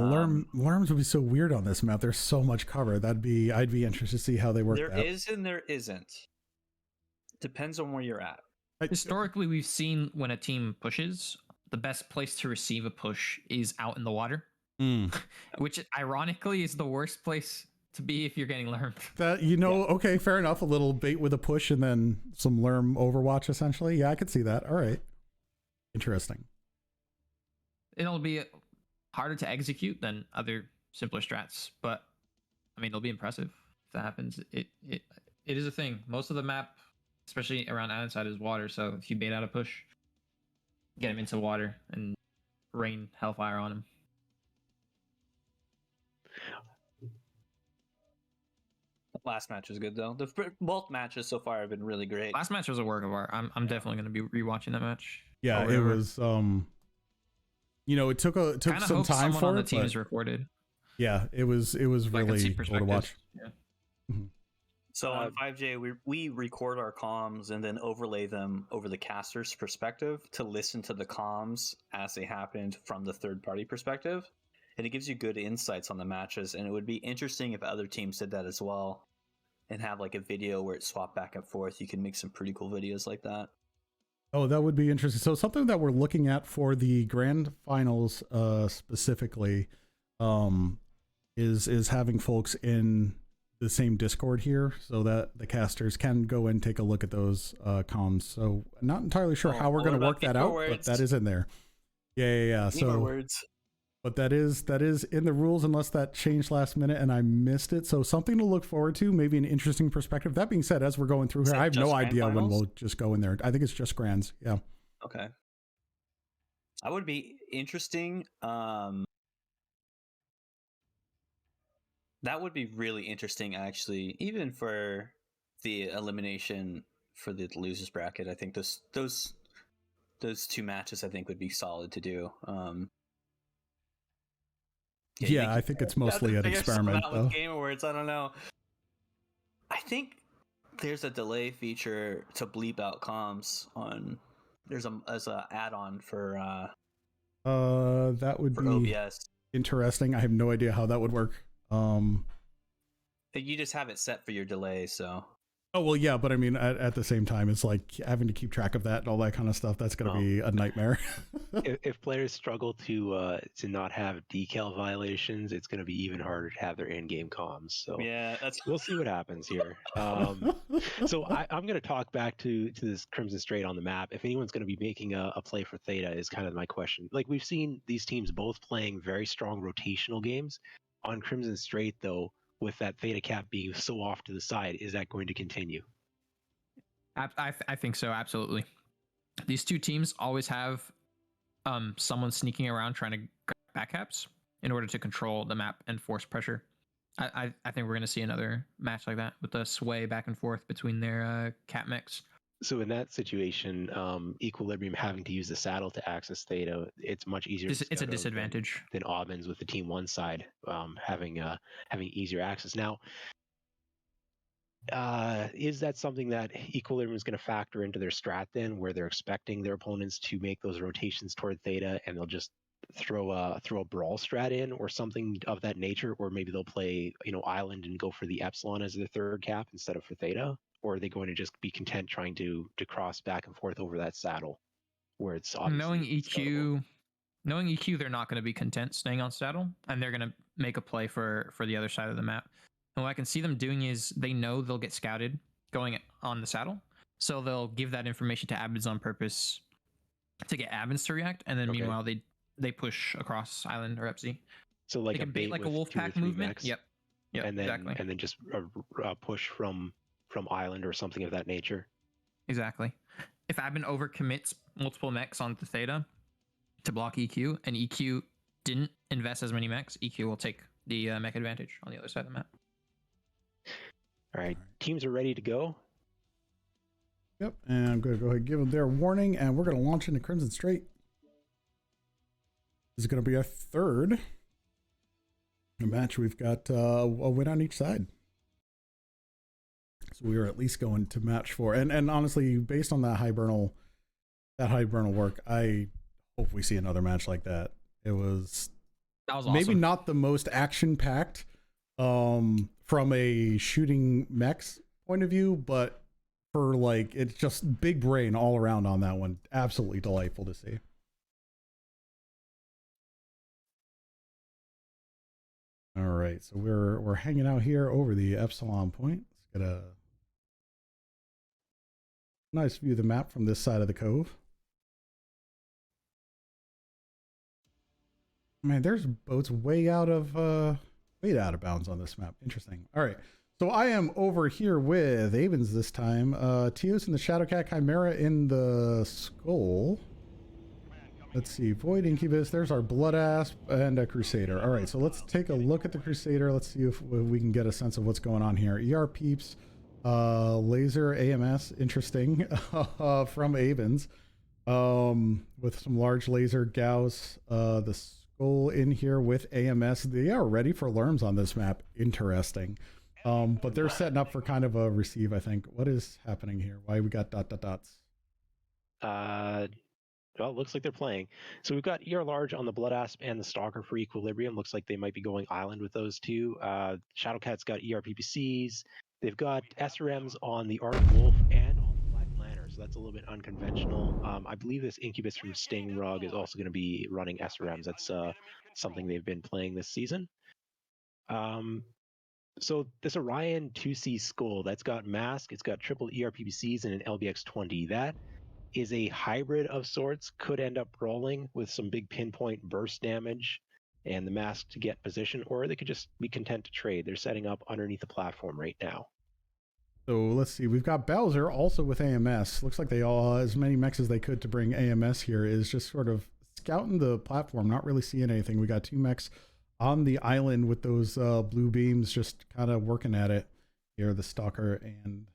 lerms would be so weird on this map. There's so much cover. I'd be interested to see how they work. There is and there isn't. Depends on where you're at. Historically, we've seen when a team pushes, the best place to receive a push is out in the water, which ironically is the worst place to be if you're getting lermed. That okay, fair enough. A little bait with a push and then some lerm overwatch, essentially. Yeah, I could see that. All right, interesting. It'll be harder to execute than other simpler strats, but I mean, it'll be impressive if that happens. It is a thing. Most of the map, especially around Ironside, is water. So if you bait out a push, get him into water and rain hellfire on him. Last match was good though. Both matches so far have been really great. Last match was a work of art. I'm definitely going to be rewatching that match. Yeah, it was. It took some time for on the it. team is recorded. Yeah, it was really cool to watch. Yeah. Mm-hmm. So on 5J, we record our comms and then overlay them over the caster's perspective to listen to the comms as they happened from the third-party perspective. And it gives you good insights on the matches. And it would be interesting if other teams did that as well and have like a video where it swapped back and forth. You can make some pretty cool videos like that. Oh, that would be interesting. So something that we're looking at for the grand finals specifically is having folks in the same Discord here so that the casters can go and take a look at those comms. So not entirely sure how we're going to work that out, but that is in there. Yeah. Need more So, words. but that is in the rules unless that changed last minute and I missed it. So something to look forward to, maybe an interesting perspective. That being said, as we're going through here, I have no idea when we'll just go in there. I think it's just grands. Yeah. Okay. That would be interesting. That would be really interesting, actually, even for the elimination for the losers bracket. I think those two matches I think would be solid to do. Yeah, I think it's mostly an experiment though. With Game Awards, I don't know. I think there's a delay feature to bleep out comms on. There's as a add-on for that would be OBS. Interesting. I have no idea how that would work. You just have it set for your delay, so. Oh well, yeah, but I mean, at the same time, it's like having to keep track of that and all that kind of stuff. That's going to be a nightmare. If players struggle to not have decal violations, it's going to be even harder to have their in-game comms. So yeah, we'll see what happens here. So I'm going to talk back to this Crimson Strait on the map. If anyone's going to be making a play for Theta is kind of my question. Like we've seen these teams both playing very strong rotational games. On Crimson Strait, though, with that Theta cap being so off to the side, is that going to continue? I think so, absolutely. These two teams always have someone sneaking around trying to grab back caps in order to control the map and force pressure. I think we're going to see another match like that with the sway back and forth between their cap mechs. So in that situation, Equilibrium having to use the saddle to access Theta, it's much easier. It's a disadvantage than Aubins with the Team 1 side having easier access. Now, is that something that Equilibrium is going to factor into their strat then, where they're expecting their opponents to make those rotations toward Theta, and they'll just throw a brawl strat in or something of that nature, or maybe they'll play Island and go for the Epsilon as their third cap instead of for Theta? Or are they going to just be content trying to cross back and forth over that saddle where it's obviously knowing EQ, they're not going to be content staying on saddle, and they're going to make a play for the other side of the map. And what I can see them doing is they know they'll get scouted going on the saddle, so they'll give that information to ABINS on purpose to get ABINS to react, and then meanwhile they push across Island or Epsi. So like a bait like a wolf pack movement. Mechs, yep, and then exactly. And then just a push from Island or something of that nature. Exactly. If Abin overcommits multiple mechs onto Theta to block EQ, and EQ didn't invest as many mechs, EQ will take the mech advantage on the other side of the map. All right, teams are ready to go. Yep, and I'm going to go ahead and give them their warning, and we're going to launch into Crimson Strait. This is going to be our third match. We've got a win on each side. So we are at least going to match 4. And honestly, based on that Hibernal work, I hope we see another match like that. That was awesome. Maybe not the most action-packed from a shooting mechs point of view, but for like, it's just big brain all around on that one. Absolutely delightful to see. All right, so we're hanging out here over the Epsilon point. Let's get a nice view of the map from this side of the cove. Man, there's boats way out of bounds on this map. Interesting. All right, so I am over here with Avens this time. Tios in the Shadowcat, Chimera in the Skull. Let's see, Void Incubus, there's our Blood Asp, and a Crusader. All right, so let's take a look at the Crusader. Let's see if we can get a sense of what's going on here. ER Peeps, Laser AMS, interesting, from Avens, with some large laser Gauss, the Skull in here with AMS. They are ready for Lerms on this map. Interesting. But they're setting up for kind of a receive, I think. What is happening here? Why we got dots? Well, it looks like they're playing. So we've got ER Large on the Blood Asp and the Stalker for Equilibrium. Looks like they might be going Island with those two. Shadowcat's got ER PPCs. They've got SRMs on the Arctic Wolf and on the Black Lantern. So that's a little bit unconventional. I believe this Incubus from Sting Rug is also going to be running SRMs. That's something they've been playing this season. So this Orion 2C Skull, that's got Mask, it's got triple ER PPCs and an LBX 20. That is a hybrid of sorts, could end up rolling with some big pinpoint burst damage and the mask to get position, or they could just be content to trade. They're setting up underneath the platform right now. So let's see. We've got Bowser also with AMS. Looks like they all, as many mechs as they could to bring AMS here, is just sort of scouting the platform, not really seeing anything. We got 2 mechs on the island with those blue beams just kind of working at it here, the Stalker and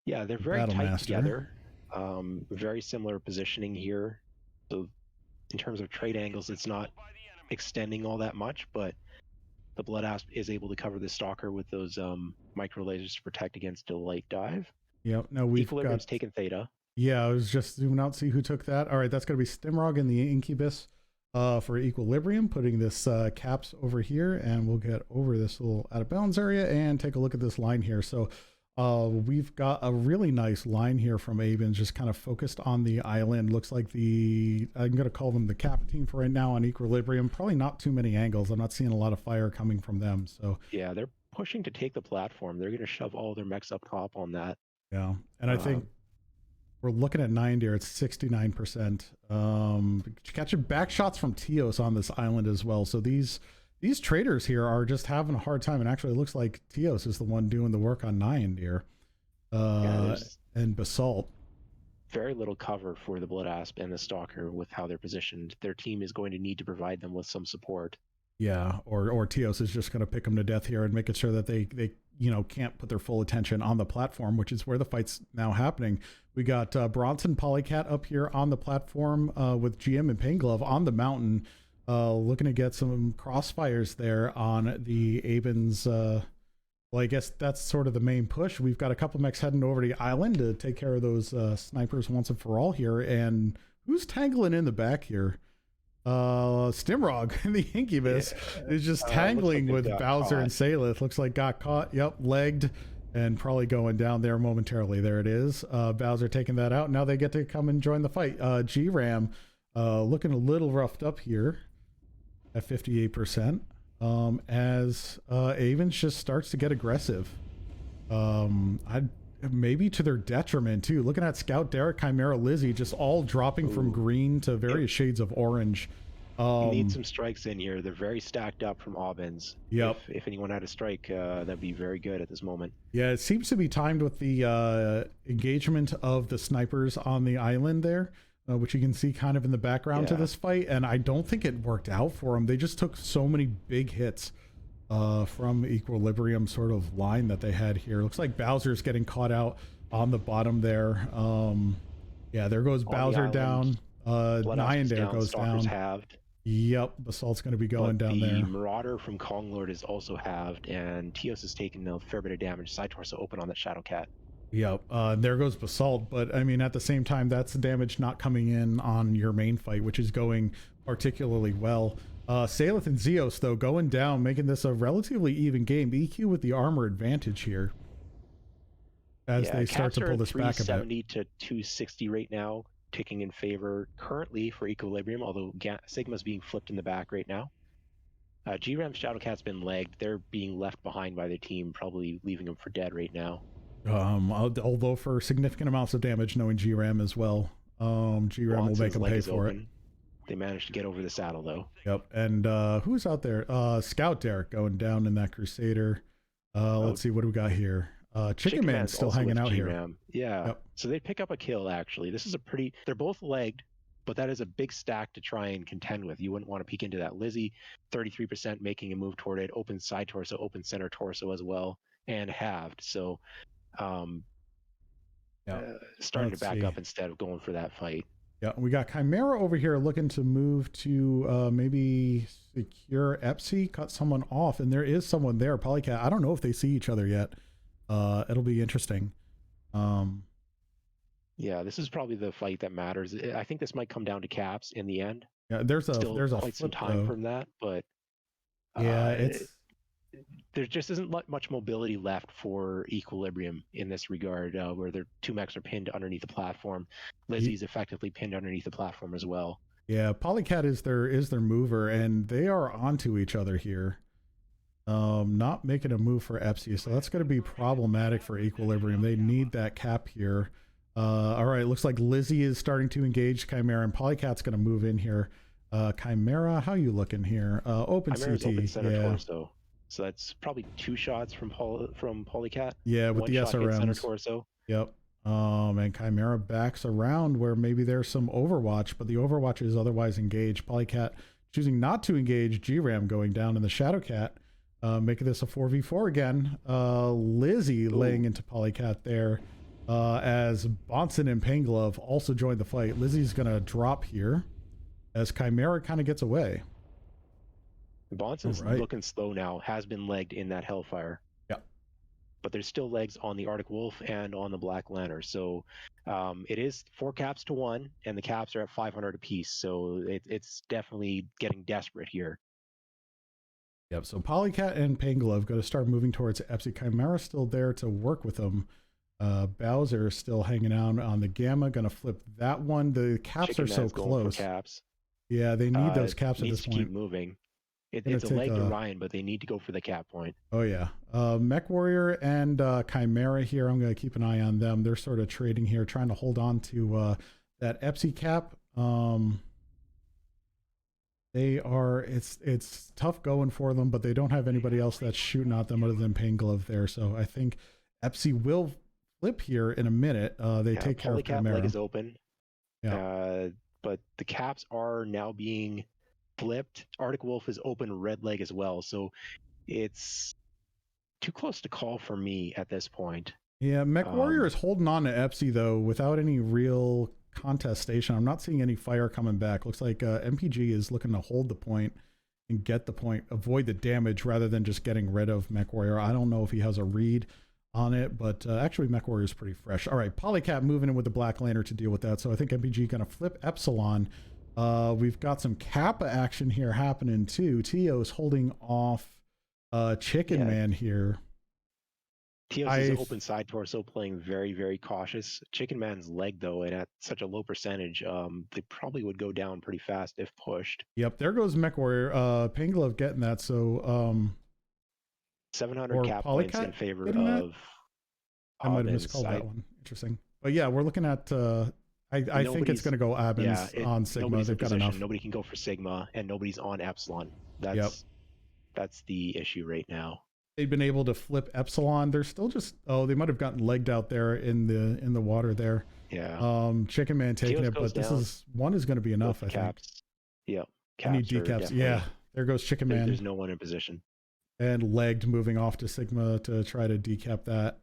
yeah, they're very tight together. Very similar positioning here. So in terms of trade angles, it's not extending all that much, but the Blood Asp is able to cover the Stalker with those micro lasers to protect against a light dive. Yep. Now we've Equilibrium's taken Theta. Yeah, I was just zooming out, see who took that. All right, that's going to be Stimrog and the Incubus for Equilibrium, putting this caps over here, and we'll get over this little out of bounds area and take a look at this line here. So we've got a really nice line here from Avins, just kind of focused on the island. Looks like I'm going to call them the cap team for right now on Equilibrium. Probably not too many angles. I'm not seeing a lot of fire coming from them. So yeah, they're pushing to take the platform. They're going to shove all their mechs up top on that. Yeah, and I think we're looking at 90, or it's 69%. Catching back shots from Teos on this island as well. So these traders here are just having a hard time, and actually it looks like Teos is the one doing the work on Nyan here. And Basalt. Very little cover for the Blood Asp and the Stalker with how they're positioned. Their team is going to need to provide them with some support. Yeah, or Teos is just going to pick them to death here and making sure that they can't put their full attention on the platform, which is where the fight's now happening. We got Bronson Polycat up here on the platform with GM and Pain Glove on the mountain, looking to get some crossfires there on the Avins. Well, I guess that's sort of the main push. We've got a couple mechs heading over to the island to take care of those snipers once and for all here. And who's tangling in the back here? Stimrog and the Incubus is just tangling with Bowser and Salith. Looks like got caught. Yep, legged and probably going down there momentarily. There it is. Bowser taking that out. Now they get to come and join the fight. G-Ram looking a little roughed up here at 58%. As Avins just starts to get aggressive. Maybe to their detriment too. Looking at Scout, Derek, Chimera, Lizzie, just all dropping from green to various shades of orange. You need some strikes in here. They're very stacked up from Aubins. Yep. If anyone had a strike, that'd be very good at this moment. Yeah, it seems to be timed with the engagement of the snipers on the island there, which you can see kind of in the background to this fight. And I don't think it worked out for them. They just took so many big hits from Equilibrium sort of line that they had here. Looks like Bowser's getting caught out on the bottom there. Yeah, there goes Bowser down. Nyan there goes down. Halved. Yep, Basalt's going to be going down there. The Marauder from Kong Lord is also halved, and Teos has taken a fair bit of damage. Side torso open on that Shadow Cat. Yep, there goes Basalt, but I mean, at the same time, that's the damage not coming in on your main fight, which is going particularly well. Salith and Zeos, though, going down, making this a relatively even game. EQ with the armor advantage here as they start to pull this back a bit. 370 to 260 right now, ticking in favor currently for Equilibrium, although Sigma's being flipped in the back right now. G-Ram's Shadowcat's been lagged. They're being left behind by their team, probably leaving them for dead right now. Although for significant amounts of damage, knowing G-Ram as well. G-Ram will make them pay for it. They managed to get over the saddle, though. Yep. And who's out there? Scout Derek going down in that Crusader. Let's see, what do we got here? Chicken Man's still hanging out here. Yeah. Yep. So they pick up a kill, actually. This is they're both legged, but that is a big stack to try and contend with. You wouldn't want to peek into that. Lizzie, 33% making a move toward it. Open side torso, open center torso as well, and halved. So starting to back up instead of going for that fight. Yeah, we got Chimera over here looking to move to maybe secure Epsi, cut someone off, and there is someone there. Polycat, I don't know if they see each other yet. It'll be interesting. Yeah, this is probably the fight that matters. I think this might come down to caps in the end. Yeah, there's quite some time from that, but there just isn't much mobility left for Equilibrium in this regard, where their two mechs are pinned underneath the platform. Lizzie's effectively pinned underneath the platform as well. Yeah, Polycat is their mover, and they are onto each other here. Not making a move for Epsi, so that's going to be problematic for Equilibrium. They need that cap here. All right, looks like Lizzie is starting to engage Chimera, and Polycat's going to move in here. Chimera, how you looking here? Open Chimera's CT. open center Yeah. torso. So that's probably 2 shots from Polycat. Yeah, with One the shot hits center SRMs. torso. Yep. And Chimera backs around where maybe there's some Overwatch, but the Overwatch is otherwise engaged. Polycat choosing not to engage. GRAM going down in the Shadowcat, making this a 4v4 again. Lizzie laying into Polycat there. As Bonson and Painglove also joined the fight. Lizzie's going to drop here as Chimera kind of gets away. Bonson's looking slow now, has been legged in that Hellfire. Yeah. But there's still legs on the Arctic Wolf and on the Black Lantern. So it is 4 caps to 1, and the caps are at 500 apiece. So it's definitely getting desperate here. Yep, so Polycat and Painglove got to start moving towards Epsi. Chimera still there to work with them. Bowser still hanging out on the Gamma, gonna flip that one. The caps Chicken are so Man's going close. for caps. Yeah, they need those caps at Needs this to point. keep moving. It's Gonna a take leg to Ryan, but they need to go for the cap point. Oh yeah, Mech Warrior and Chimera here. I'm gonna keep an eye on them. They're sort of trading here, trying to hold on to that Epsi cap. They are. It's tough going for them, but they don't have anybody else that's shooting at them other than Painglove there. So I think Epsi will flip here in a minute. They take care of Chimera. Leg is open. Yeah. But the caps are now being flipped. Arctic Wolf is open red leg as well. So it's too close to call for me at this point. Yeah, Mech Warrior is holding on to Epsi though without any real contestation. I'm not seeing any fire coming back. Looks like MPG is looking to hold the point and get the point, avoid the damage rather than just getting rid of Mech Warrior. I don't know if he has a read on it, but actually Mech Warrior is pretty fresh. All right, Polycat moving in with the Black Lantern to deal with that. So I think MPG gonna flip Epsilon. We've got some Kappa action here happening too. Tio's holding off Chicken Man here. Tio's is open side torso, playing very, very cautious. Chicken Man's leg, though, and at such a low percentage, they probably would go down pretty fast if pushed. Yep, there goes Mech Warrior. Painglove getting that, so 700 cap points in favor of I might have miscalled that one. Interesting. But yeah, we're looking at I think it's going to go Abins on Sigma. They've got enough. Nobody can go for Sigma, and nobody's on Epsilon. That's the issue right now. They've been able to flip Epsilon. They're still just they might have gotten legged out there in the water there. Yeah. Chicken Man taking it, but this is one is going to be enough. I think. Yep. I need decaps. Yeah. There goes Chicken Man. There's no one in position. And legged, moving off to Sigma to try to decap that.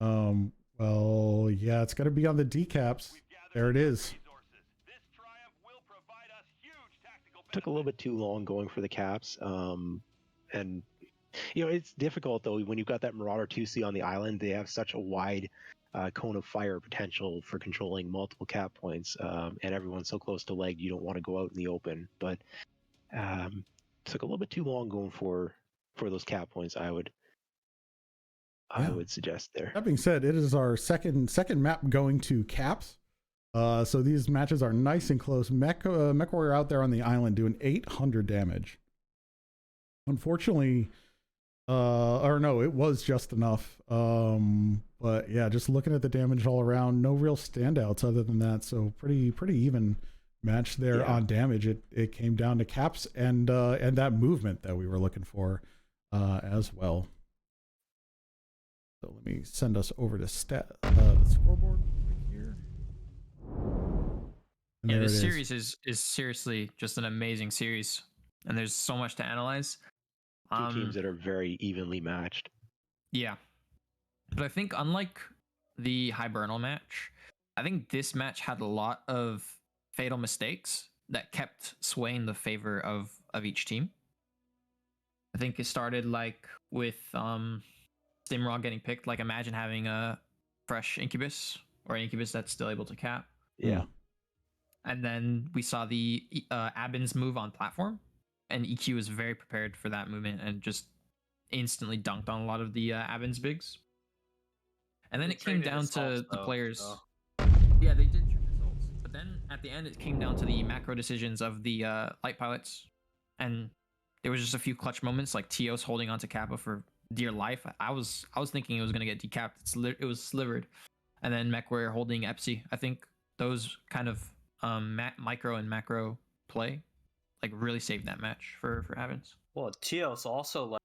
Well, yeah, it's got to be on the decaps. There it is. Took a little bit too long going for the caps. And it's difficult though when you've got that Marauder 2C on the island. They have such a wide cone of fire potential for controlling multiple cap points, and everyone's so close to leg, you don't want to go out in the open. But took a little bit too long going for those cap points. I would suggest there. That being said, it is our second map going to caps. So these matches are nice and close. Mech Warrior out there on the island doing 800 damage. Unfortunately, or no, it was just enough. But yeah, just looking at the damage all around, no real standouts other than that. So pretty even match there on damage. It came down to caps and that movement that we were looking for as well. So let me send us over to the scoreboard right here. And yeah, this series is seriously just an amazing series, and there's so much to analyze. Two teams that are very evenly matched. Yeah, but I think unlike the Hibernal match, I think this match had a lot of fatal mistakes that kept swaying the favor of each team. I think it started like with Stimrod getting picked. Like imagine having a fresh Incubus or Incubus that's still able to cap. Yeah. And then we saw the Abins move on platform, and EQ was very prepared for that movement and just instantly dunked on a lot of the Abins bigs. And then it came down to the players. So. Yeah, they did trick results. But then at the end, it came down to the macro decisions of the light pilots. And there was just a few clutch moments, like Tios holding onto Kappa for dear life. I was thinking it was going to get decapped. It was slivered. and then MechWarrior holding Epsi. I think those kind of micro and macro play like really saved that match for Abins. Well, Teos also like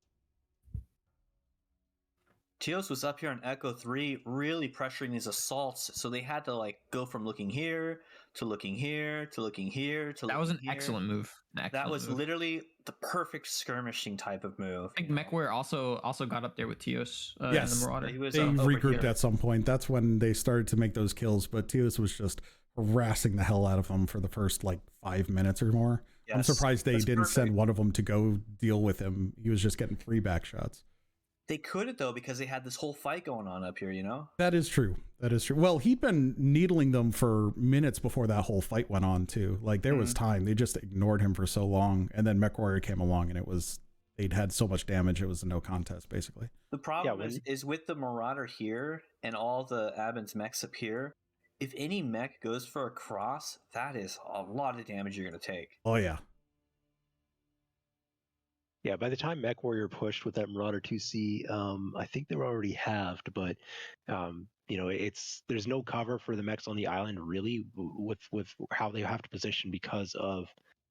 Teos was up here on Echo 3 really pressuring these assaults, so they had to like go from looking here to looking here to looking here to that looking was an here. excellent move. That was literally the perfect skirmishing type of move. I think MechWarrior also got up there with Teos Yes, in the Marauder. He was they over regrouped here. at some point. That's when they started to make those kills, but Teos was just harassing the hell out of them for the first like 5 minutes or more. Yes, I'm surprised they that's didn't perfect. send one of them to go deal with him. He was just getting free back shots. They couldn't though because they had this whole fight going on up here, you know? That is true. That is true. Well, he'd been needling them for minutes before that whole fight went on too. Like there was time. They just ignored him for so long, and then MechWarrior came along, and it was they'd had so much damage. It was a no contest basically. The problem is with the Marauder here and all the Abins mechs up here, if any mech goes for a cross, that is a lot of damage you're going to take. Oh yeah. Yeah, by the time MechWarrior pushed with that Marauder 2C, I think they were already halved, but there's no cover for the mechs on the island really with how they have to position because of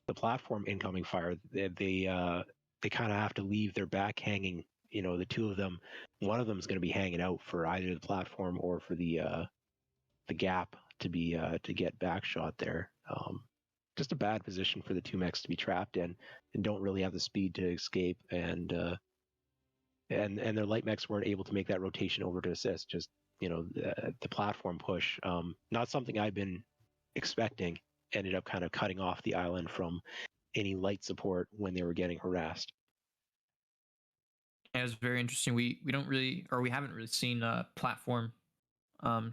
the platform incoming fire. They kind of have to leave their back hanging. You know, the two of them, one of them is going to be hanging out for either the platform or for the gap to get back shot there. Just a bad position for the two mechs to be trapped in, and don't really have the speed to escape. And their light mechs weren't able to make that rotation over to assist. Just the platform push, not something I've been expecting. Ended up kind of cutting off the island from any light support when they were getting harassed. Yeah, it was very interesting. We haven't really seen platform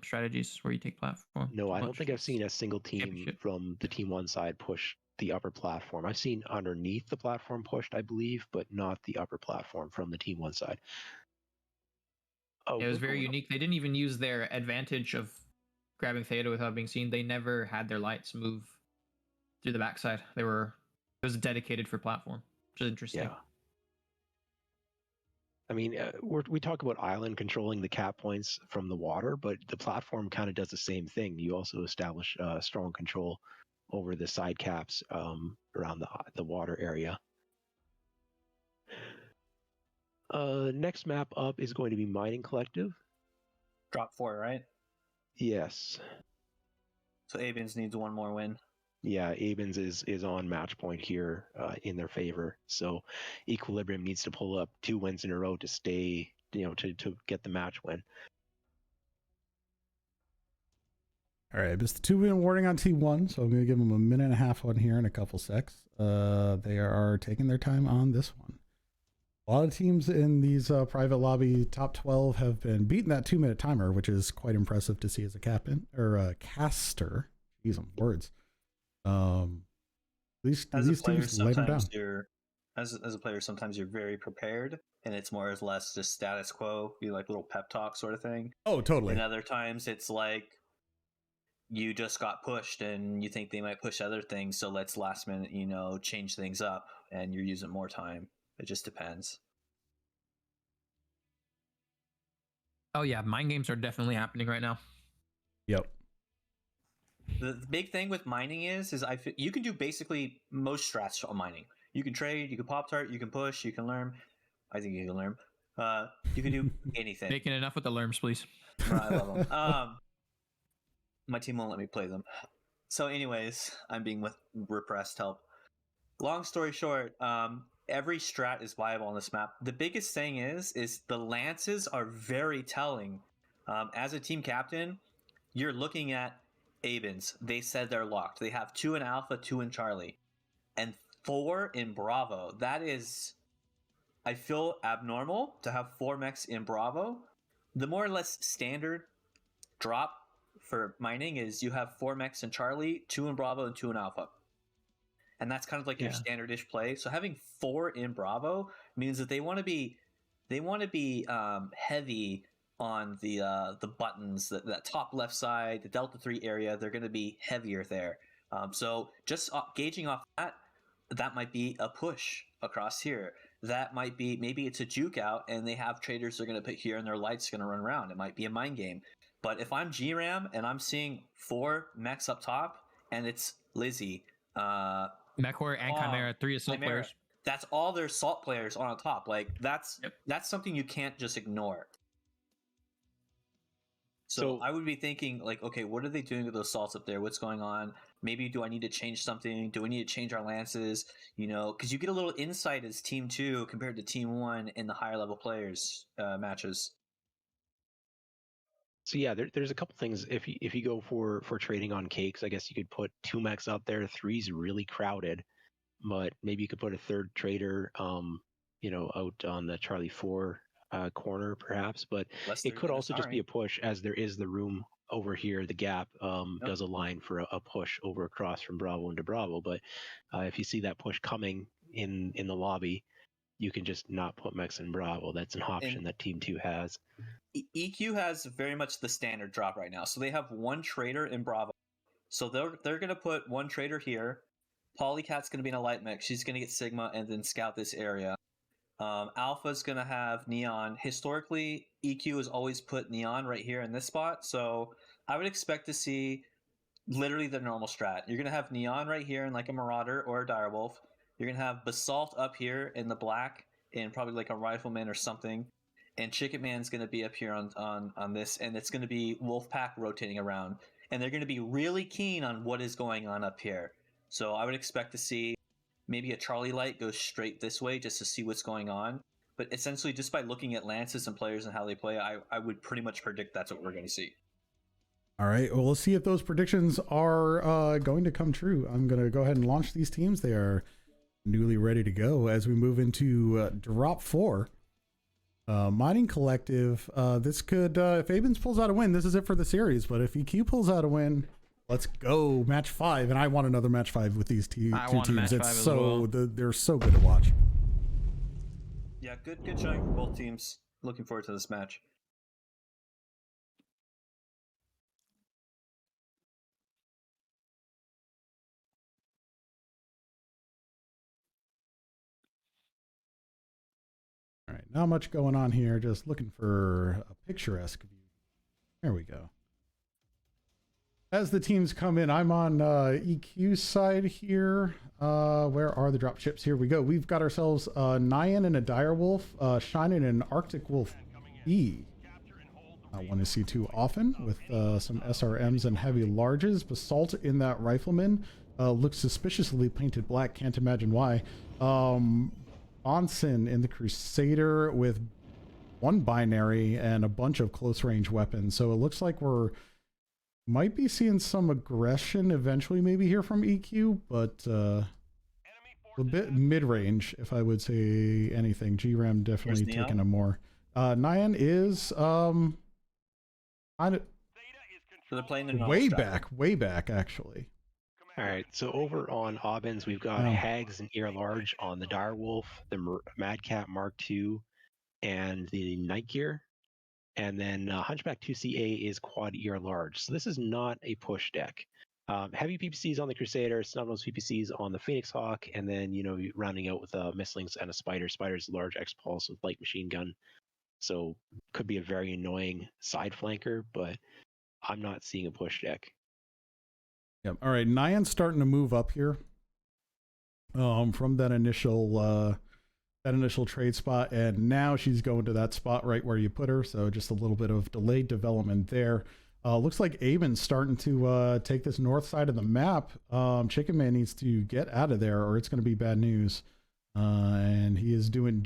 strategies where you take platform. No, I don't think I've seen a single team from the Team 1 side push the upper platform. I've seen underneath the platform pushed, I believe, but not the upper platform from the Team 1 side. Oh, it was very unique. They didn't even use their advantage of grabbing Theta without being seen. They never had their lights move through the backside. It was dedicated for platform, which is interesting. Yeah. I mean, we talk about island controlling the cap points from the water, but the platform kind of does the same thing. You also establish strong control over the side caps around the water area. Next map up is going to be Mining Collective. Drop 4, right? Yes. So Abins needs one more win. Yeah, Abins is on match point here in their favor. So Equilibrium needs to pull up 2 wins in a row to stay, to get the match win. All right, it's the 2-win warning on T1, so I'm going to give them a minute and a half on here in a couple secs. They are taking their time on this one. A lot of teams in these private lobby top 12 have been beating that 2-minute timer, which is quite impressive to see as a captain or a caster. Jeez, words. These teams lay them down. As a player, sometimes you're very prepared, and it's more or less just status quo, be like little pep talk sort of thing. Oh, totally. And other times it's like you just got pushed, and you think they might push other things, so let's last minute, change things up, and you're using more time. It just depends. Oh yeah, mind games are definitely happening right now. Yep. The big thing with mining is you can do basically most strats on mining. You can trade, you can pop tart, you can push, you can learn. I think you can learn. You can do anything. Making enough with the lerms, please. I love them. My team won't let me play them. So, anyways, I'm being with repressed help. Long story short, every strat is viable on this map. The biggest thing is the lances are very telling. As a team captain, you're looking at Abins. They said they're locked. They have 2 in Alpha, 2 in Charlie, and 4 in Bravo. That is, I feel abnormal to have 4 mechs in Bravo. The more or less standard drop for mining is you have 4 mechs in Charlie, 2 in Bravo, and 2 in Alpha. And that's kind of like your standard-ish play. So having 4 in Bravo means that they want to be heavy on the buttons, that top left side, the Delta 3 area. They're going to be heavier there. So just gauging off that might be a push across here. That might be, maybe it's a juke out, and they have traders they're going to put here, and their lights going to run around. It might be a mind game. But if I'm GRAM and I'm seeing 4 mechs up top and it's Lizzie, Mechwar and Chimera, 3 assault players. That's all their assault players on top. Like that's something you can't just ignore. So I would be thinking like, okay, what are they doing with those assaults up there? What's going on? Maybe do I need to change something? Do we need to change our lances? You know, because you get a little insight as Team 2 compared to Team 1 in the higher level players matches. So yeah, there's a couple things. If you go for trading on cakes, I guess you could put 2 mechs up there. 3's really crowded, but maybe you could put a 3rd trader, out on the Charlie 4 corner perhaps. But it could also just be a push, as there is the room over here. The gap does align for a push over across from Bravo into Bravo. But if you see that push coming in the lobby, you can just not put mechs in Bravo. That's an option that Team 2 has. EQ has very much the standard drop right now. So they have 1 trader in Bravo. So they're going to put 1 trader here. Polycat's going to be in a light mech. She's going to get Sigma and then scout this area. Alpha's going to have Neon. Historically, EQ has always put Neon right here in this spot. So I would expect to see literally the normal strat. You're going to have Neon right here in like a Marauder or a Direwolf. You're going to have Basalt up here in the black and probably like a Rifleman or something. And Chicken Man's going to be up here on this, and it's going to be Wolfpack rotating around. And they're going to be really keen on what is going on up here. So I would expect to see maybe a Charlie Light go straight this way just to see what's going on. But essentially, just by looking at lances and players and how they play, I would pretty much predict that's what we're going to see. All right, well, let's see if those predictions are going to come true. I'm going to go ahead and launch these teams. They are newly ready to go as we move into Drop 4. Mining Collective, this could, if ABINS pulls out a win, this is it for the series. But if EQ pulls out a win, let's go match 5. And I want another match 5 with these two teams. It's so they're so good to watch. Yeah, good showing for both teams. Looking forward to this match. All right, not much going on here. Just looking for a picturesque view. There we go. As the teams come in, I'm on EQ side here. Where are the drop ships? Here we go. We've got ourselves Nyan and a Direwolf, Shining and Arctic Wolf E. I want to see too often with some SRMs and heavy larges. Basalt in that Rifleman looks suspiciously painted black. Can't imagine why. Bonson in the Crusader with 1 binary and a bunch of close range weapons. So it looks like might be seeing some aggression eventually maybe here from EQ, but a bit mid-range if I would say anything. GRAM definitely taking a more. Nyan is so they're playing the way back actually. All right, so over on Aubins, we've got Hags and Ear Large on the Direwolf, the Madcat Mark II, and the Night Gear. And then Hunchback 2CA is Quad Ear Large. So this is not a push deck. Heavy PPCs on the Crusader, Snubnose PPCs on the Phoenix Hawk, and then, rounding out with a Mistlings and a Spider. Spider's large X-Pulse with light machine gun. So could be a very annoying side flanker, but I'm not seeing a push deck. Yep. All right, Nyan's starting to move up here from that initial trade spot, and now she's going to that spot right where you put her. So just a little bit of delayed development there. Looks like ABIN's starting to take this north side of the map. Chicken Man needs to get out of there, or it's going to be bad news. And he is doing.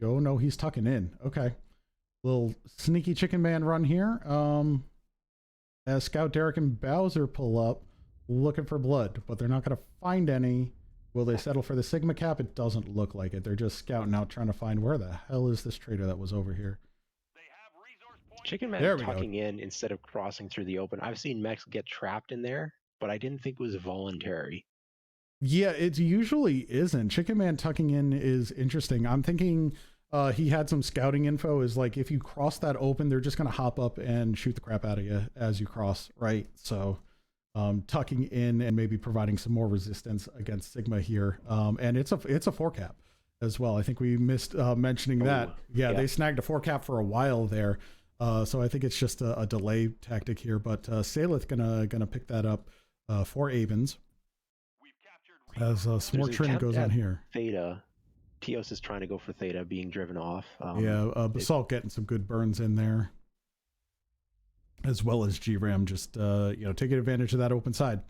Oh no, he's tucking in. Okay, little sneaky Chicken Man run here. As Scout Derek and Bowser pull up, looking for blood, but they're not going to find any. Will they settle for the Sigma cap? It doesn't look like it. They're just scouting out, trying to find where the hell is this trader that was over here. Chicken Man tucking in instead of crossing through the open. I've seen mechs get trapped in there, but I didn't think it was voluntary. Yeah, it usually isn't. Chicken Man tucking in is interesting. I'm thinking he had some scouting info, is like if you cross that open, they're just going to hop up and shoot the crap out of you as you cross, right? So tucking in and maybe providing some more resistance against Sigma here. And it's a 4 cap as well. I think we missed mentioning that. Yeah, they snagged a 4 cap for a while there. So I think it's just a delay tactic here, but Salith gonna pick that up for Avins as some more training goes on here. Theta. Teos is trying to go for Theta, being driven off. Basalt getting some good burns in there, as well as GRAM just taking advantage of that open side.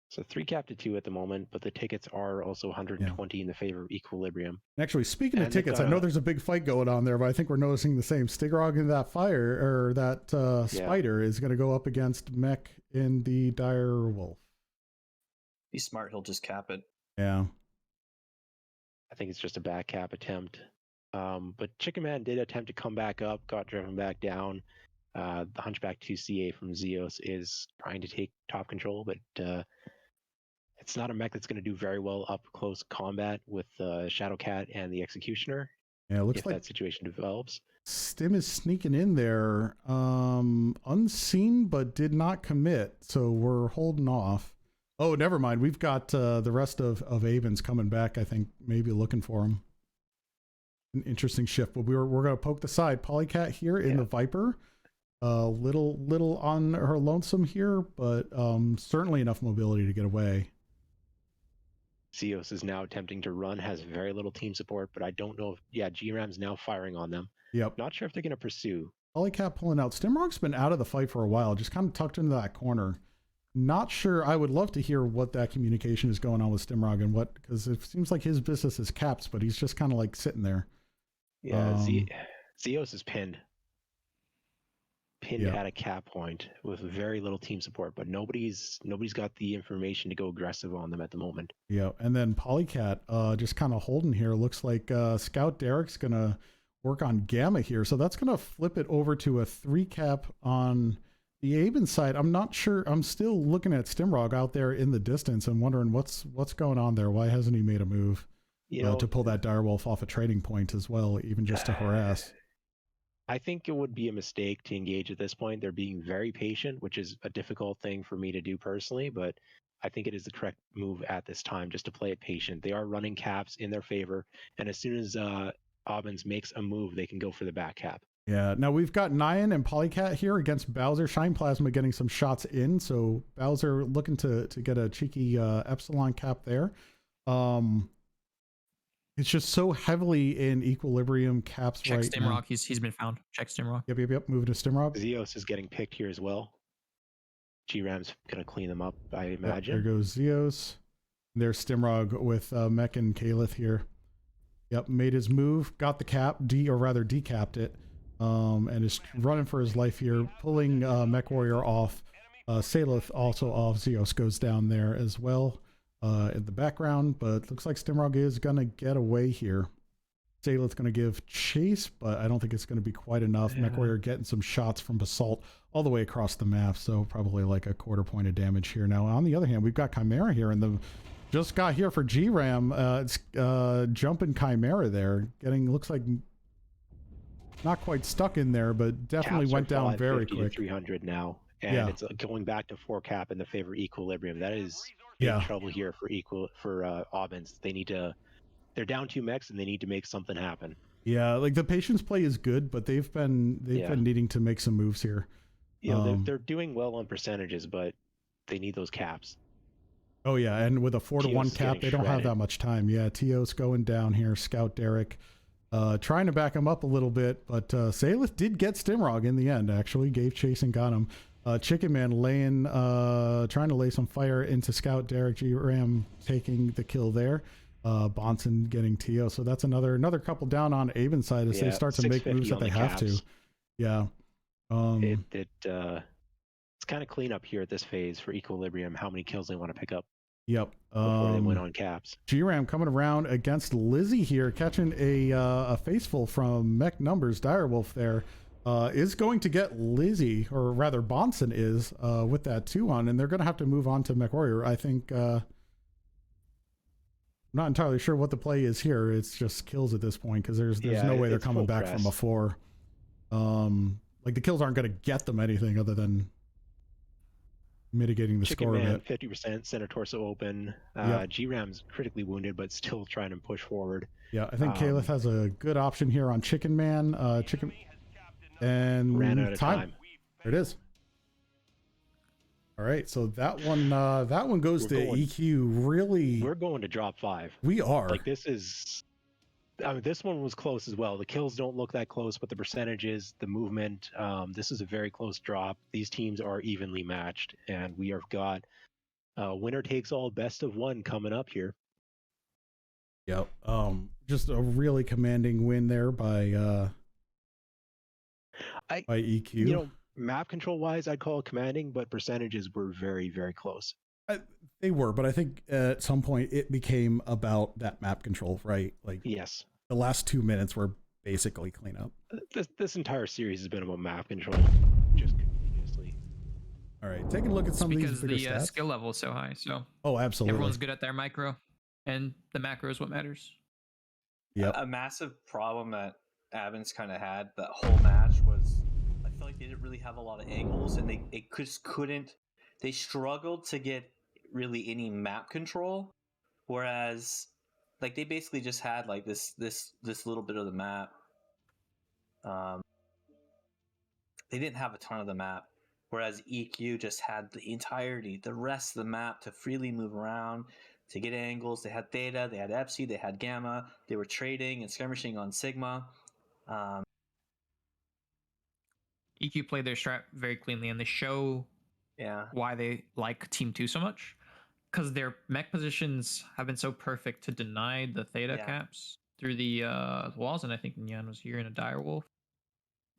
So 3 cap to 2 at the moment, but the tickets are also 120 in the favor of Equilibrium. Actually, speaking of tickets, I know there's a big fight going on there, but I think we're noticing the same. Stigrog in that fire, or that spider, is going to go up against Mech in the Dire Wolf. He's smart. He'll just cap it. Yeah. I think it's just a back cap attempt. But Chicken Man did attempt to come back up, got driven back down. The Hunchback 2CA from Zeos is trying to take top control, but it's not a mech that's going to do very well up close combat with Shadowcat and the Executioner. Yeah, it looks if like that situation develops. Stim is sneaking in there, unseen, but did not commit, so we're holding off. Oh, never mind. We've got the rest of Avins coming back, I think, maybe looking for him. An interesting shift, but we're going to poke the side. Polycat here in the Viper. Little on her lonesome here, but certainly enough mobility to get away. Zeos is now attempting to run, has very little team support, but I don't know if, GRAM's now firing on them. Yep. Not sure if they're going to pursue. Polycat pulling out. Stimrock's been out of the fight for a while, just kind of tucked into that corner. Not sure. I would love to hear what that communication is going on with Stimrock and what, because it seems like his business is caps, but he's just kind of like sitting there. Yeah, Zeos is pinned at a cap point with very little team support, but nobody's got the information to go aggressive on them at the moment. Yeah, and then Polycat just kind of holding here. Looks like Scout Derek's gonna work on Gamma here, so that's gonna flip it over to a 3 cap on the Aben side. I'm not sure. I'm still looking at Stimrock out there in the distance and wondering what's going on there. Why hasn't he made a move to pull that Direwolf off a trading point as well, even just to harass? I think it would be a mistake to engage at this point. They're being very patient, which is a difficult thing for me to do personally, but I think it is the correct move at this time, just to play it patient. They are running caps in their favor, and as soon as Aubins makes a move, they can go for the back cap. Yeah, now we've got Nyan and Polycat here against Bowser. Shine Plasma getting some shots in, so Bowser looking to get a cheeky Epsilon cap there. It's just so heavily in Equilibrium caps. Check right Stimrock. now. He's been found. Check Stimrock. Yep. Moving to Stimrock. Zeos is getting picked here as well. GRAM's gonna clean them up, I imagine. There goes Zeos. There's Stimrog with Mech and Kalith here. Yep, made his move, got the cap, decapped it, and is running for his life here, pulling Mech Warrior off. Salith also off. Zeos goes down there as well in the background, but looks like Stimrog is going to get away here. Salith's going to give chase, but I don't think it's going to be quite enough. Yeah. Mech Warrior getting some shots from Basalt all the way across the map, so probably like a quarter point of damage here. Now, on the other hand, we've got Chimera here, and just got here for GRAM. It's jumping Chimera there, looks like not quite stuck in there, but definitely went down very quick. 300 now, and it's going back to 4 cap in the favor of Equilibrium. That is big trouble here for Aubins. They're down 2 mechs and they need to make something happen. Yeah, like the patience play is good, but they've been needing to make some moves here. Yeah, they're doing well on percentages, but they need those caps. Oh yeah, and with a 4-to-1 cap, they don't have that much time. Yeah, Teos going down here. Scout Derek trying to back him up a little bit, but Salith did get Stimrog in the end. Actually, gave chase and got him. Chicken Man trying to lay some fire into Scout Derek. GRAM taking the kill there. Bonson getting Teo, so that's another couple down on Aben's side as they start to make moves that they have to. Yeah. It's kind of clean up here at this phase for Equilibrium, how many kills they want to pick up. Yep. Before they win on caps. GRAM coming around against Lizzie here, catching a faceful from Mech Numbers. Direwolf there is going to get Lizzie, or rather Bonson is, with that 2 on, and they're going to have to move on to Mech Warrior. I think, I'm not entirely sure what the play is here. It's just kills at this point, because there's no way they're coming back from a 4. Like the kills aren't going to get them anything other than mitigating the Chicken score a Man, bit. 50%, center torso open. Yep. G-Ram's critically wounded, but still trying to push forward. Yeah, I think Caliph has a good option here on Chicken Man. And ran out of time. There it is. All right, so that one goes to EQ. Really, we're going to drop 5. We are. Like, this is. I mean, this one was close as well. The kills don't look that close, but the percentages, the movement, this is a very close drop. These teams are evenly matched, and we have got winner takes all best of 1 coming up here. Yep. Just a really commanding win there by EQ. You know, map control wise, I'd call it commanding, but percentages were very, very close. They were, but I think at some point it became about that map control, right? Like, yes, the last 2 minutes were basically cleanup. This entire series has been about map control, just continuously. All right, taking a look at some of these bigger because the skill level is so high. So absolutely, everyone's good at their micro, and the macro is what matters. Yep. A massive problem that Abins kind of had that whole match was I feel like they didn't really have a lot of angles, and they just couldn't. They struggled to get really any map control, whereas like they basically just had like this little bit of the map. They didn't have a ton of the map, whereas EQ just had the rest of the map to freely move around, to get angles. They had Theta, they had Epsi, they had Gamma. They were trading and skirmishing on Sigma. EQ played their strat very cleanly, and they show why they like Team 2 so much. Because their mech positions have been so perfect to deny the Theta caps through the walls, and I think Nyan was here in a dire wolf.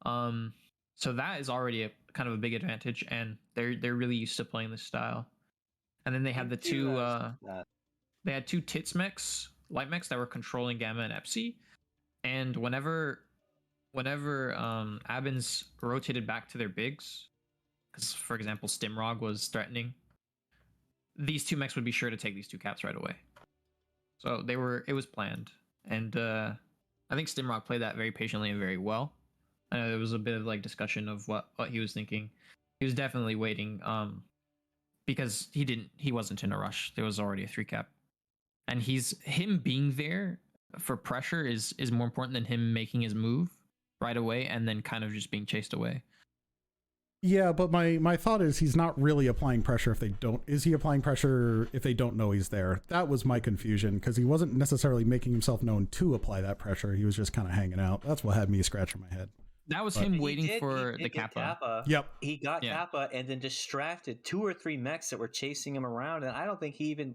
So that is already a kind of a big advantage, and they're really used to playing this style. And then they had the two they had 2 tits mechs, light mechs that were controlling Gamma and Epsi. And whenever Abins rotated back to their bigs, because for example Stimrog was threatening, these 2 mechs would be sure to take these 2 caps right away. So it was planned, and I think Stimrog played that very patiently and very well. I know there was a bit of like discussion of what he was thinking. He was definitely waiting, because he wasn't in a rush. There was already a 3 cap, and him being there for pressure is more important than him making his move right away and then kind of just being chased away. Yeah, but my thought is he's not really applying pressure if they don't. Is he applying pressure if they don't know he's there? That was my confusion, because he wasn't necessarily making himself known to apply that pressure. He was just kind of hanging out. That's what had me scratching my head. That was him waiting for the Kappa. Yep. He got Kappa and then distracted 2 or 3 mechs that were chasing him around, and I don't think did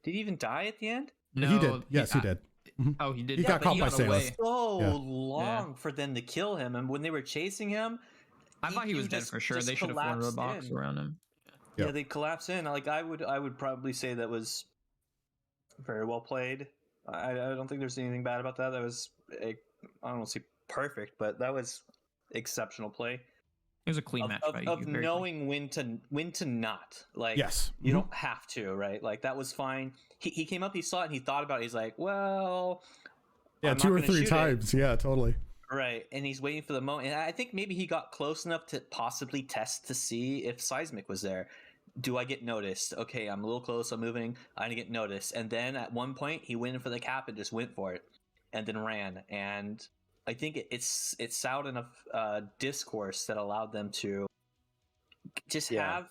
he even die at the end? No, he did. Yes, he did. Oh, he did. He got caught by Sailors. So long for them to kill him, and when they were chasing him, I thought he was dead for sure. They should have formed a box around him. Yeah, they collapsed in. Like I would probably say that was very well played. I don't think there's anything bad about that. That was I don't want to say perfect, but that was exceptional play. It was a clean match by of knowing when to not. Like, yes, you don't have to, right? Like that was fine. He came up, he saw it, and he thought about it. He's like, well, yeah, 2 or 3 times. Yeah, totally. Right, and he's waiting for the moment. And I think maybe he got close enough to possibly test to see if Seismic was there. Do I get noticed? Okay, I'm a little close, I'm moving, I didn't get noticed. And then at one point, he went in for the cap and just went for it, and then ran. And I think it's out enough discourse that allowed them to just have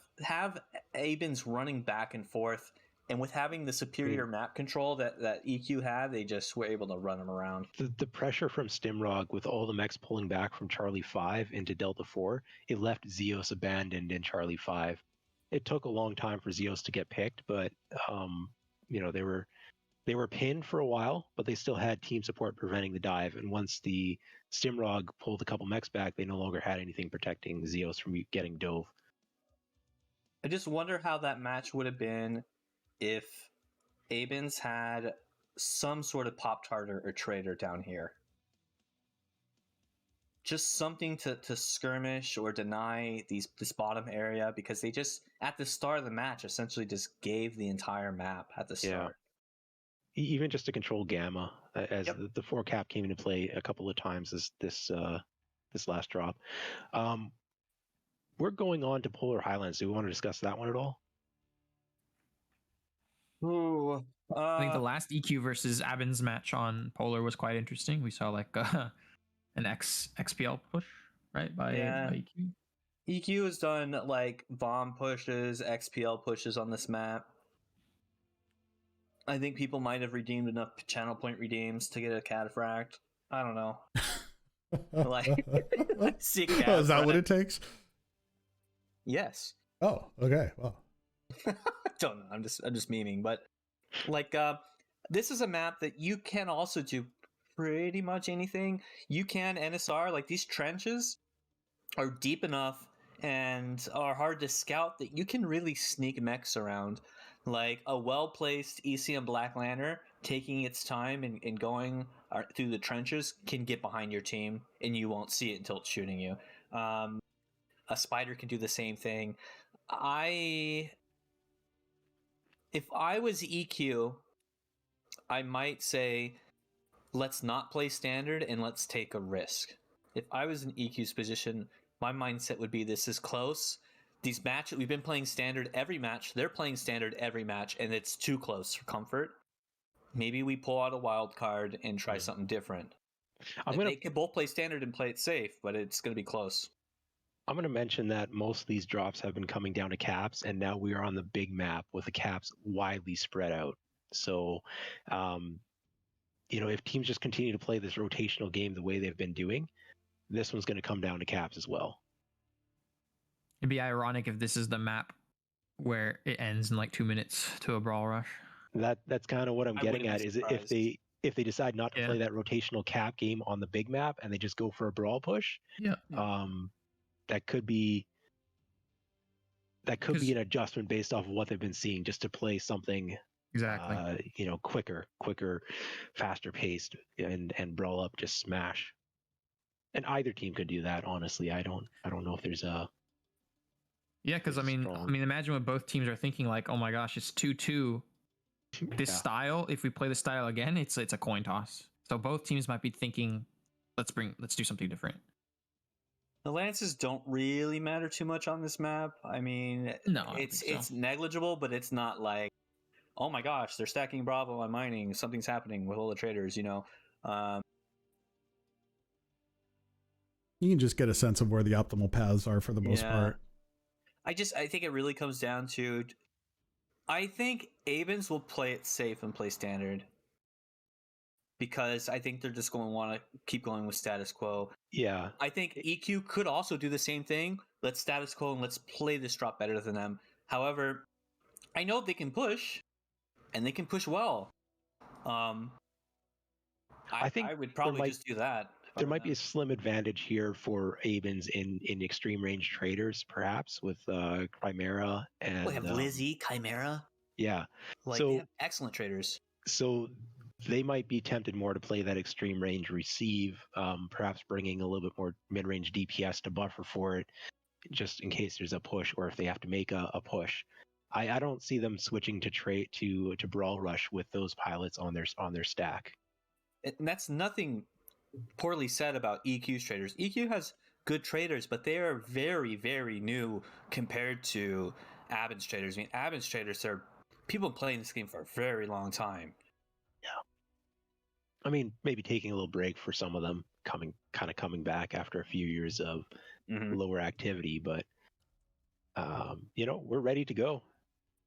Abins running back and forth. And with having the superior map control that EQ had, they just were able to run him around. The pressure from Stimrog with all the mechs pulling back from Charlie 5 into Delta 4, it left Zeos abandoned in Charlie 5. It took a long time for Zeos to get picked, but they were pinned for a while, but they still had team support preventing the dive. And once the Stimrog pulled a couple mechs back, they no longer had anything protecting Zeos from getting dove. I just wonder how that match would have been if Abins had some sort of Pop-Tart or Trader down here. Just something to skirmish or deny this bottom area, because they just, at the start of the match, essentially just gave the entire map at the start. Yeah. Even just to control Gamma, as the 4 cap came into play a couple of times this last drop. we're going on to Polar Highlands. Do we want to discuss that one at all? Ooh, I think the last EQ versus Abins match on Polar was quite interesting. We saw like an XPL push, right? By EQ. EQ has done like bomb pushes, XPL pushes on this map. I think people might have redeemed enough channel point redeems to get a cataphract. I don't know. Like, is that what it takes? Yes. Oh, okay. Well, don't know. I'm just memeing, but like, this is a map that you can also do pretty much anything. You can NSR, like these trenches are deep enough and are hard to scout that you can really sneak mechs around. Like a well-placed ECM Black Lantern taking its time and going through the trenches can get behind your team and you won't see it until it's shooting you. A spider can do the same thing. If I was EQ, I might say, let's not play standard and let's take a risk. If I was in EQ's position, my mindset would be, this is close. These matches, we've been playing standard every match. They're playing standard every match, and it's too close for comfort. Maybe we pull out a wild card and try something different. They could both play standard and play it safe, but it's going to be close. I'm going to mention that most of these drops have been coming down to caps, and now we are on the big map with the caps widely spread out. So, if teams just continue to play this rotational game the way they've been doing, this one's going to come down to caps as well. It'd be ironic if this is the map where it ends in like 2 minutes to a brawl rush. That's kind of what I'm getting at. Is if they decide not to play that rotational cap game on the big map and they just go for a brawl push, that could be an adjustment based off of what they've been seeing, just to play something quicker, faster paced, and brawl up, just smash. And either team could do that. Honestly, I don't know if there's a because I mean, imagine what both teams are thinking. Like, oh my gosh, it's 2-2. This style, if we play the style again, it's a coin toss. So both teams might be thinking, let's do something different. The lances don't really matter too much on this map. I mean, it's negligible, but it's not like, oh my gosh, they're stacking Bravo on mining. Something's happening with all the traders, You can just get a sense of where the optimal paths are for the most part. I think it really comes down to, I think Avens will play it safe and play standard, because I think they're just going to want to keep going with status quo. Yeah. I think EQ could also do the same thing. Let's status quo and let's play this drop better than them. However, I know they can push, and they can push well. I think I would probably just do that. There might be a slim advantage here for Abins in extreme range traders, perhaps, with Chimera and... We have Lizzie, Chimera. Yeah. They have excellent traders. So they might be tempted more to play that extreme range receive, perhaps bringing a little bit more mid-range DPS to buffer for it, just in case there's a push, or if they have to make a push. I don't see them switching to Brawl Rush with those pilots on their stack. And that's nothing poorly said about EQ's traders. EQ has good traders, but they are very, very new compared to Abins traders. I mean, Abins traders are people playing this game for a very long time. Yeah. I mean, maybe taking a little break for some of them, coming back after a few years of lower activity, but we're ready to go.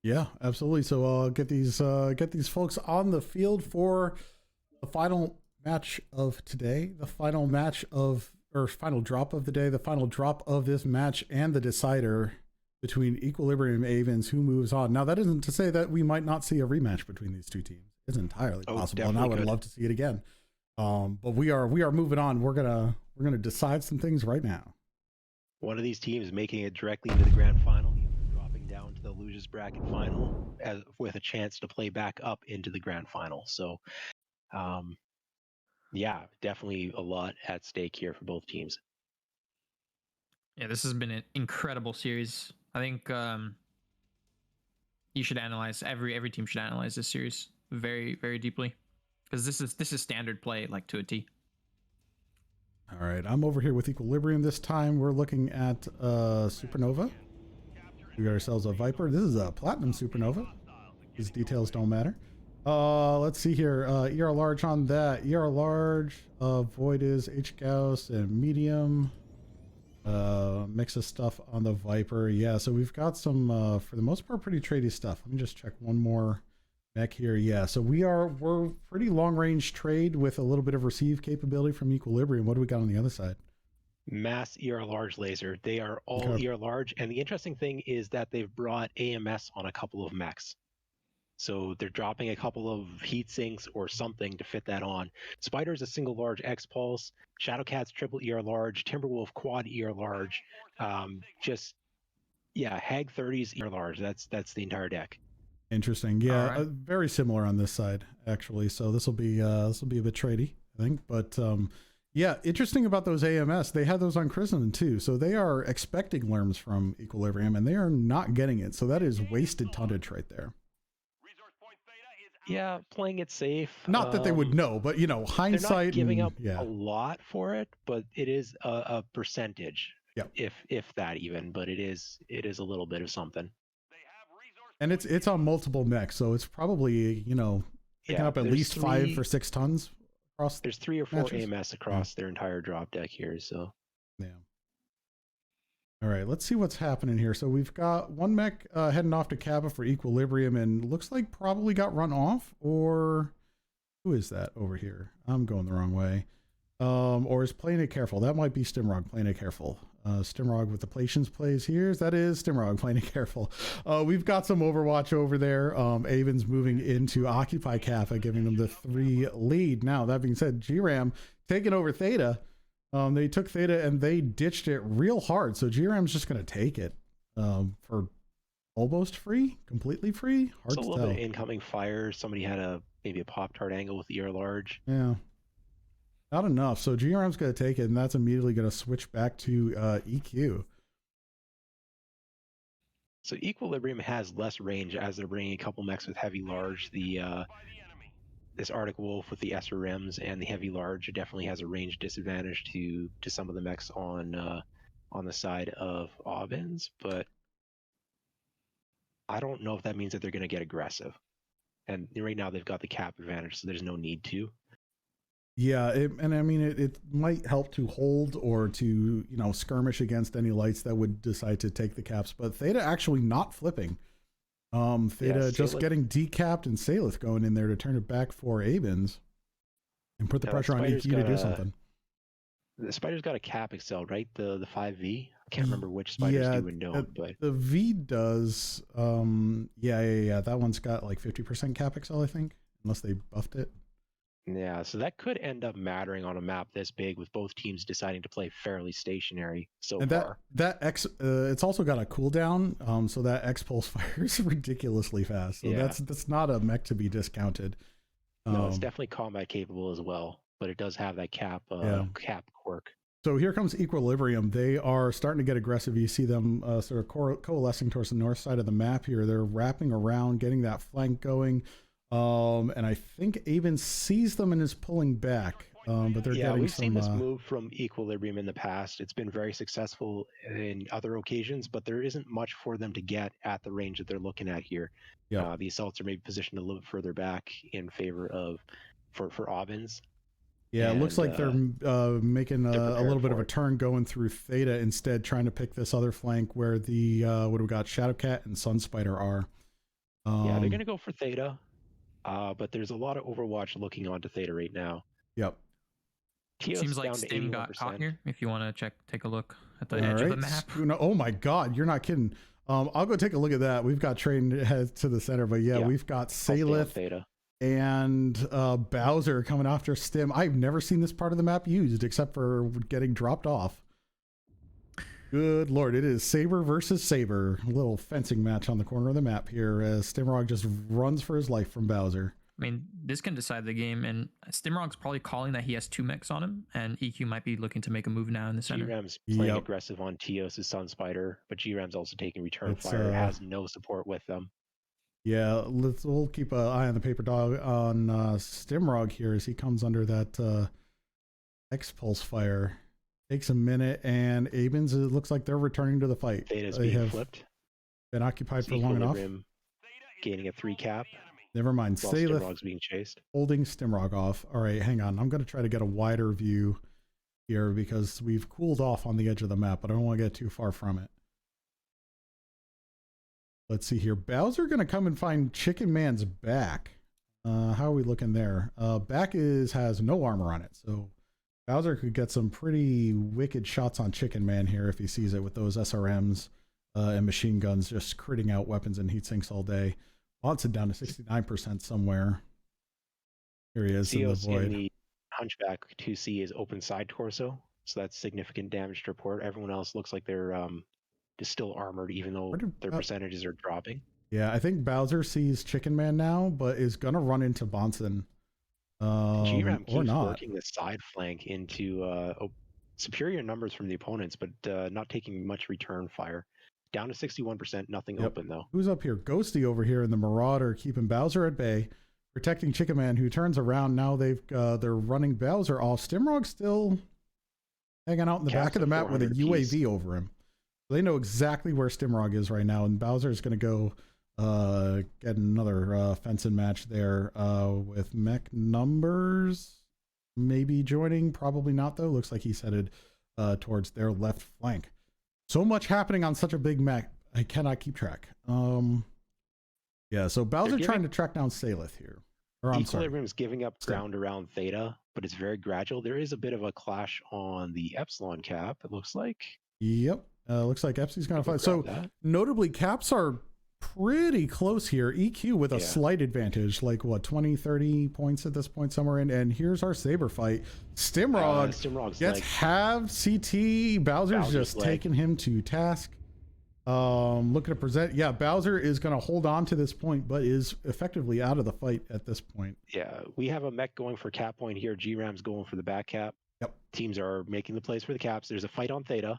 Yeah, absolutely. So get these folks on the field for the final match of today, the final drop of the day, the final drop of this match, and the decider between Equilibrium and Avens, who moves on. Now, that isn't to say that we might not see a rematch between these two teams. It's entirely possible, and I would love to see it again. But we are moving on. We're gonna decide some things right now. One of these teams making it directly into the grand final, dropping down to the losers bracket final, with a chance to play back up into the grand final. So, yeah, definitely a lot at stake here for both teams. Yeah, this has been an incredible series. I think you should analyze every team should analyze this series very, very deeply, because this is standard play, like, to a T. All right, I'm over here with Equilibrium this time. We're looking at Supernova. We got ourselves a Viper. This is a Platinum Supernova. These details don't matter. Let's see here. ER large on that. ER large. Void is H Gauss and medium. Mix of stuff on the Viper. Yeah, so we've got some, for the most part, pretty tradey stuff. Let me just check one more mech here. Yeah, so we're pretty long range trade with a little bit of receive capability from Equilibrium. What do we got on the other side? Mass ER large laser. They are all ER large, and the interesting thing is that they've brought AMS on a couple of mechs. So they're dropping a couple of heat sinks or something to fit that on. Spider's a single large X Pulse. Shadowcat's triple ER large. Timberwolf quad ER large. Hag 30's ER large. That's the entire deck. Interesting. Yeah, right. Very similar on this side actually. So this will be a bit tradey, I think. But yeah, interesting about those AMS. They had those on Chrism too. So they are expecting lerms from Equilibrium, and they are not getting it. So that is wasted tonnage right there. Yeah, playing it safe. Not that they would know, but hindsight. They're not giving up a lot for it, but it is a percentage. Yeah. If that even, but it is a little bit of something. And it's on multiple mechs, so it's probably picking up at least 5 or 6 tons across. There's 3 or 4 AMS across their entire drop deck here, so yeah. All right, let's see what's happening here. So we've got one mech heading off to Kappa for Equilibrium, and looks like probably got run off, or who is that over here? I'm going the wrong way. Or is playing it careful. That might be Stimrog playing it careful. Stimrog with the Plations plays here. That is Stimrog playing it careful. We've got some Overwatch over there. Avins moving into Occupy Kappa, giving them the 3 lead. Now, that being said, GRAM taking over Theta. They took Theta and they ditched it real hard. So GRAM's just going to take it for almost free, completely free. Hard to tell. A little bit of incoming fire. Somebody had maybe a Pop-Tart angle with ER large. Yeah. Not enough. So GRM's going to take it, and that's immediately going to switch back to EQ. So Equilibrium has less range as they're bringing a couple mechs with heavy large. This Arctic Wolf with the SRMs and the heavy large definitely has a range disadvantage to some of the mechs on the side of Avins, but I don't know if that means that they're going to get aggressive. And right now they've got the cap advantage, so there's no need to. Yeah, and I mean, it might help to hold or to, skirmish against any lights that would decide to take the caps. But Theta actually not flipping. Theta just getting decapped, and Salith going in there to turn it back for Abins and put the pressure on EQ to do something. The Spider's got a cap excel, right? The 5V? I can't remember which Spiders do and don't. But the V does. Yeah. That one's got like 50% cap excel, I think, unless they buffed it. Yeah, so that could end up mattering on a map this big with both teams deciding to play fairly stationary far. That X, it's also got a cooldown, so that X pulse fires ridiculously fast. So that's not a mech to be discounted. No, it's definitely combat capable as well, but it does have that cap quirk. So here comes Equilibrium. They are starting to get aggressive. You see them sort of coalescing towards the north side of the map here. They're wrapping around, getting that flank going. And I think Avon sees them and is pulling back. But they're getting we've seen this move from Equilibrium in the past. It's been very successful in other occasions, but there isn't much for them to get at the range that they're looking at here. Yeah, the assaults are maybe positioned a little bit further back in favor of for Avins. Yeah, it looks like they're making a little bit of a turn going through Theta instead, trying to pick this other flank where the what do we got? Shadowcat and Sunspider are. They're going to go for Theta. But there's a lot of Overwatch looking onto Theta right now. Yep. Seems like Stim got caught here. If you want to take a look at the edge of the map. Oh my God, you're not kidding. I'll go take a look at that. We've got Train head to the center, but we've got Salith and Bowser coming after Stim. I've never seen this part of the map used except for getting dropped off. Good Lord, it is Saber versus Saber. A little fencing match on the corner of the map here as Stimrog just runs for his life from Bowser. I mean, this can decide the game, and Stimrog's probably calling that he has 2 mechs on him, and EQ might be looking to make a move now in the center. GRAM's playing aggressive on Tios' Sunspider, but GRAM's also taking return fire. It has no support with them. Yeah, we'll keep an eye on the paper dog on Stimrog here as he comes under that X-Pulse Fire. Takes a minute, and Abins, it looks like they're returning to the fight. Theta's They being have flipped. been occupied It's for long enough. Equilibrium gaining a 3 cap. Never mind. While Salith Stimrog's being chased. holding Stimrog off. All right, hang on. I'm going to try to get a wider view here because we've cooled off on the edge of the map, but I don't want to get too far from it. Let's see here. Bowser going to come and find Chicken Man's back. How are we looking there? Back has no armor on it, so Bowser could get some pretty wicked shots on Chicken Man here if he sees it with those SRMs and machine guns just critting out weapons and heat sinks all day. Watson down to 69% somewhere. Here he is in the void. In the Hunchback 2C is open side torso, so that's significant damage to report. Everyone else looks like they're just still armored, even though their percentages are dropping. Yeah, I think Bowser sees Chicken Man now, but is going to run into Bonson. G-Ram keeps or not. working the side flank into superior numbers from the opponents, but not taking much return fire. Down to 61%, nothing open though. Who's up here? Ghosty over here in the Marauder, keeping Bowser at bay, protecting Chicken Man, who turns around. Now they're running Bowser off. Stimrog's still hanging out in the back of the map with a UAV over him. So they know exactly where Stimrog is right now, and Bowser's going to go get another fencing match there with Mech Numbers maybe joining. Probably not though. Looks like he's headed towards their left flank. So much happening on such a big map, I cannot keep track. Yeah, so Bowser trying to track down Salith here. Or I'm sorry. Equilibrium's giving up ground around Theta, but it's very gradual. There is a bit of a clash on the Epsilon cap, it looks like. Yep. Looks like Epsi's going to fight. So notably, caps are pretty close here. EQ with a slight advantage, like what, 20, 30 points at this point somewhere in. And here's our saber fight. Stimrog gets half CT. Bowser's just taking him to task. Looking to present. Yeah, Bowser is going to hold on to this point, but is effectively out of the fight at this point. Yeah, we have a mech going for cap point here. G-Ram's going for the back cap. Yep. Teams are making the plays for the caps. There's a fight on Theta.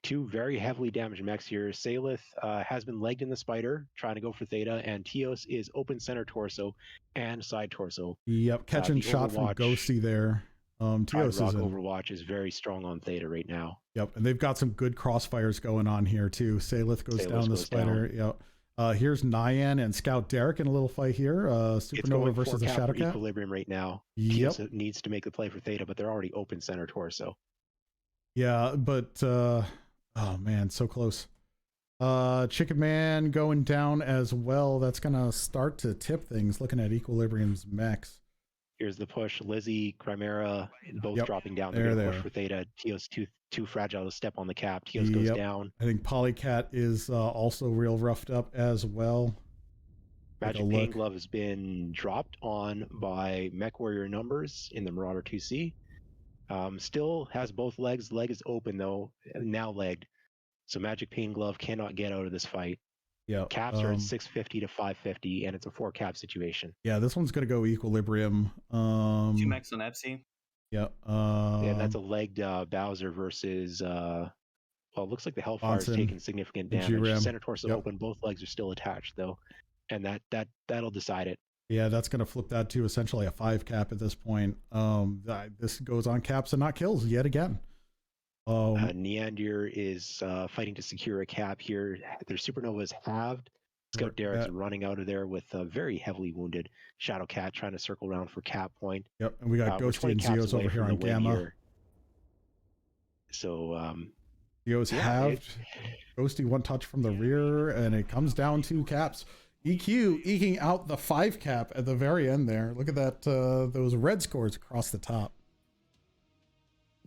Two very heavily damaged mechs here. Salith has been legged in the spider, trying to go for Theta, and Teos is open center torso and side torso. Yep, catching shot from Ghosty there. Teos is Overwatch is very strong on Theta right now. Yep, and they've got some good crossfires going on here too. Salith goes down the spider. Yep. Here's Nyan and Scout Derek in a little fight here. Supernova versus the Shadow Cat. Equilibrium right now. Yep. Teos needs to make the play for Theta, but they're already open center torso. Yeah, but oh man, so close. Chicken Man going down as well. That's gonna start to tip things. Looking at Equilibrium's mechs. Here's the push. Lizzie, Chimera, both dropping down. They're gonna push for Theta. Teos too fragile to step on the cap. Teos goes down. I think Polycat is also real roughed up as well. Magic Pain Glove has been dropped on by Mech Warrior Numbers in the Marauder 2C. Still has both legs. Leg is open though, now legged. So Magic Pain Glove cannot get out of this fight. Yeah. Caps are at 650 to 550, and it's a 4 cap situation. Yeah, this one's gonna go Equilibrium. 2 mechs on Epsi. Yeah. And that's a legged Bowser versus well, it looks like the Hellfire's taking significant damage. Center torso open, both legs are still attached though. And that'll decide it. Yeah, that's going to flip that to essentially a 5 cap at this point. This goes on caps and not kills yet again. Neander is fighting to secure a cap here. Their Supernova is halved. Scout Derek's running out of there with a very heavily wounded Shadow Cat trying to circle around for cap point. Yep, and we got Ghosty and Zeos over here on Gamma. Here. So Zeos halved. Ghosty one touch from the rear, and it comes down to caps. EQ eking out the 5 cap at the very end there. Look at that, those red scores across the top.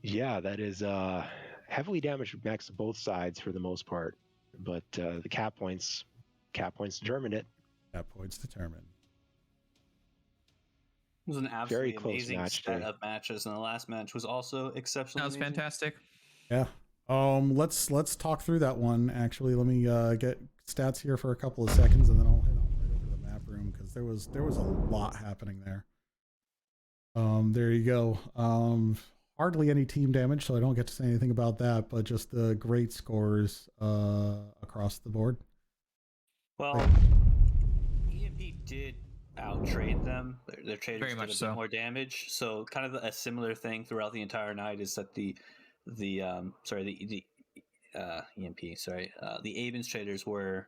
Yeah, that is heavily damaged mechs on both sides for the most part. But the cap points determined it. Cap points determined. It was an absolutely amazing set of matches, and the last match was also exceptional. That was fantastic. Yeah. Let's talk through that one. Actually, let me get stats here for a couple of seconds, and then I'll head on right over to the map room because there was a lot happening there. There you go. Hardly any team damage, so I don't get to say anything about that, but just the great scores across the board. Well, EMP did outtrade them. Their traders Very did much a bit so. more damage. So kind of a similar thing throughout the entire night is that the Avins traders were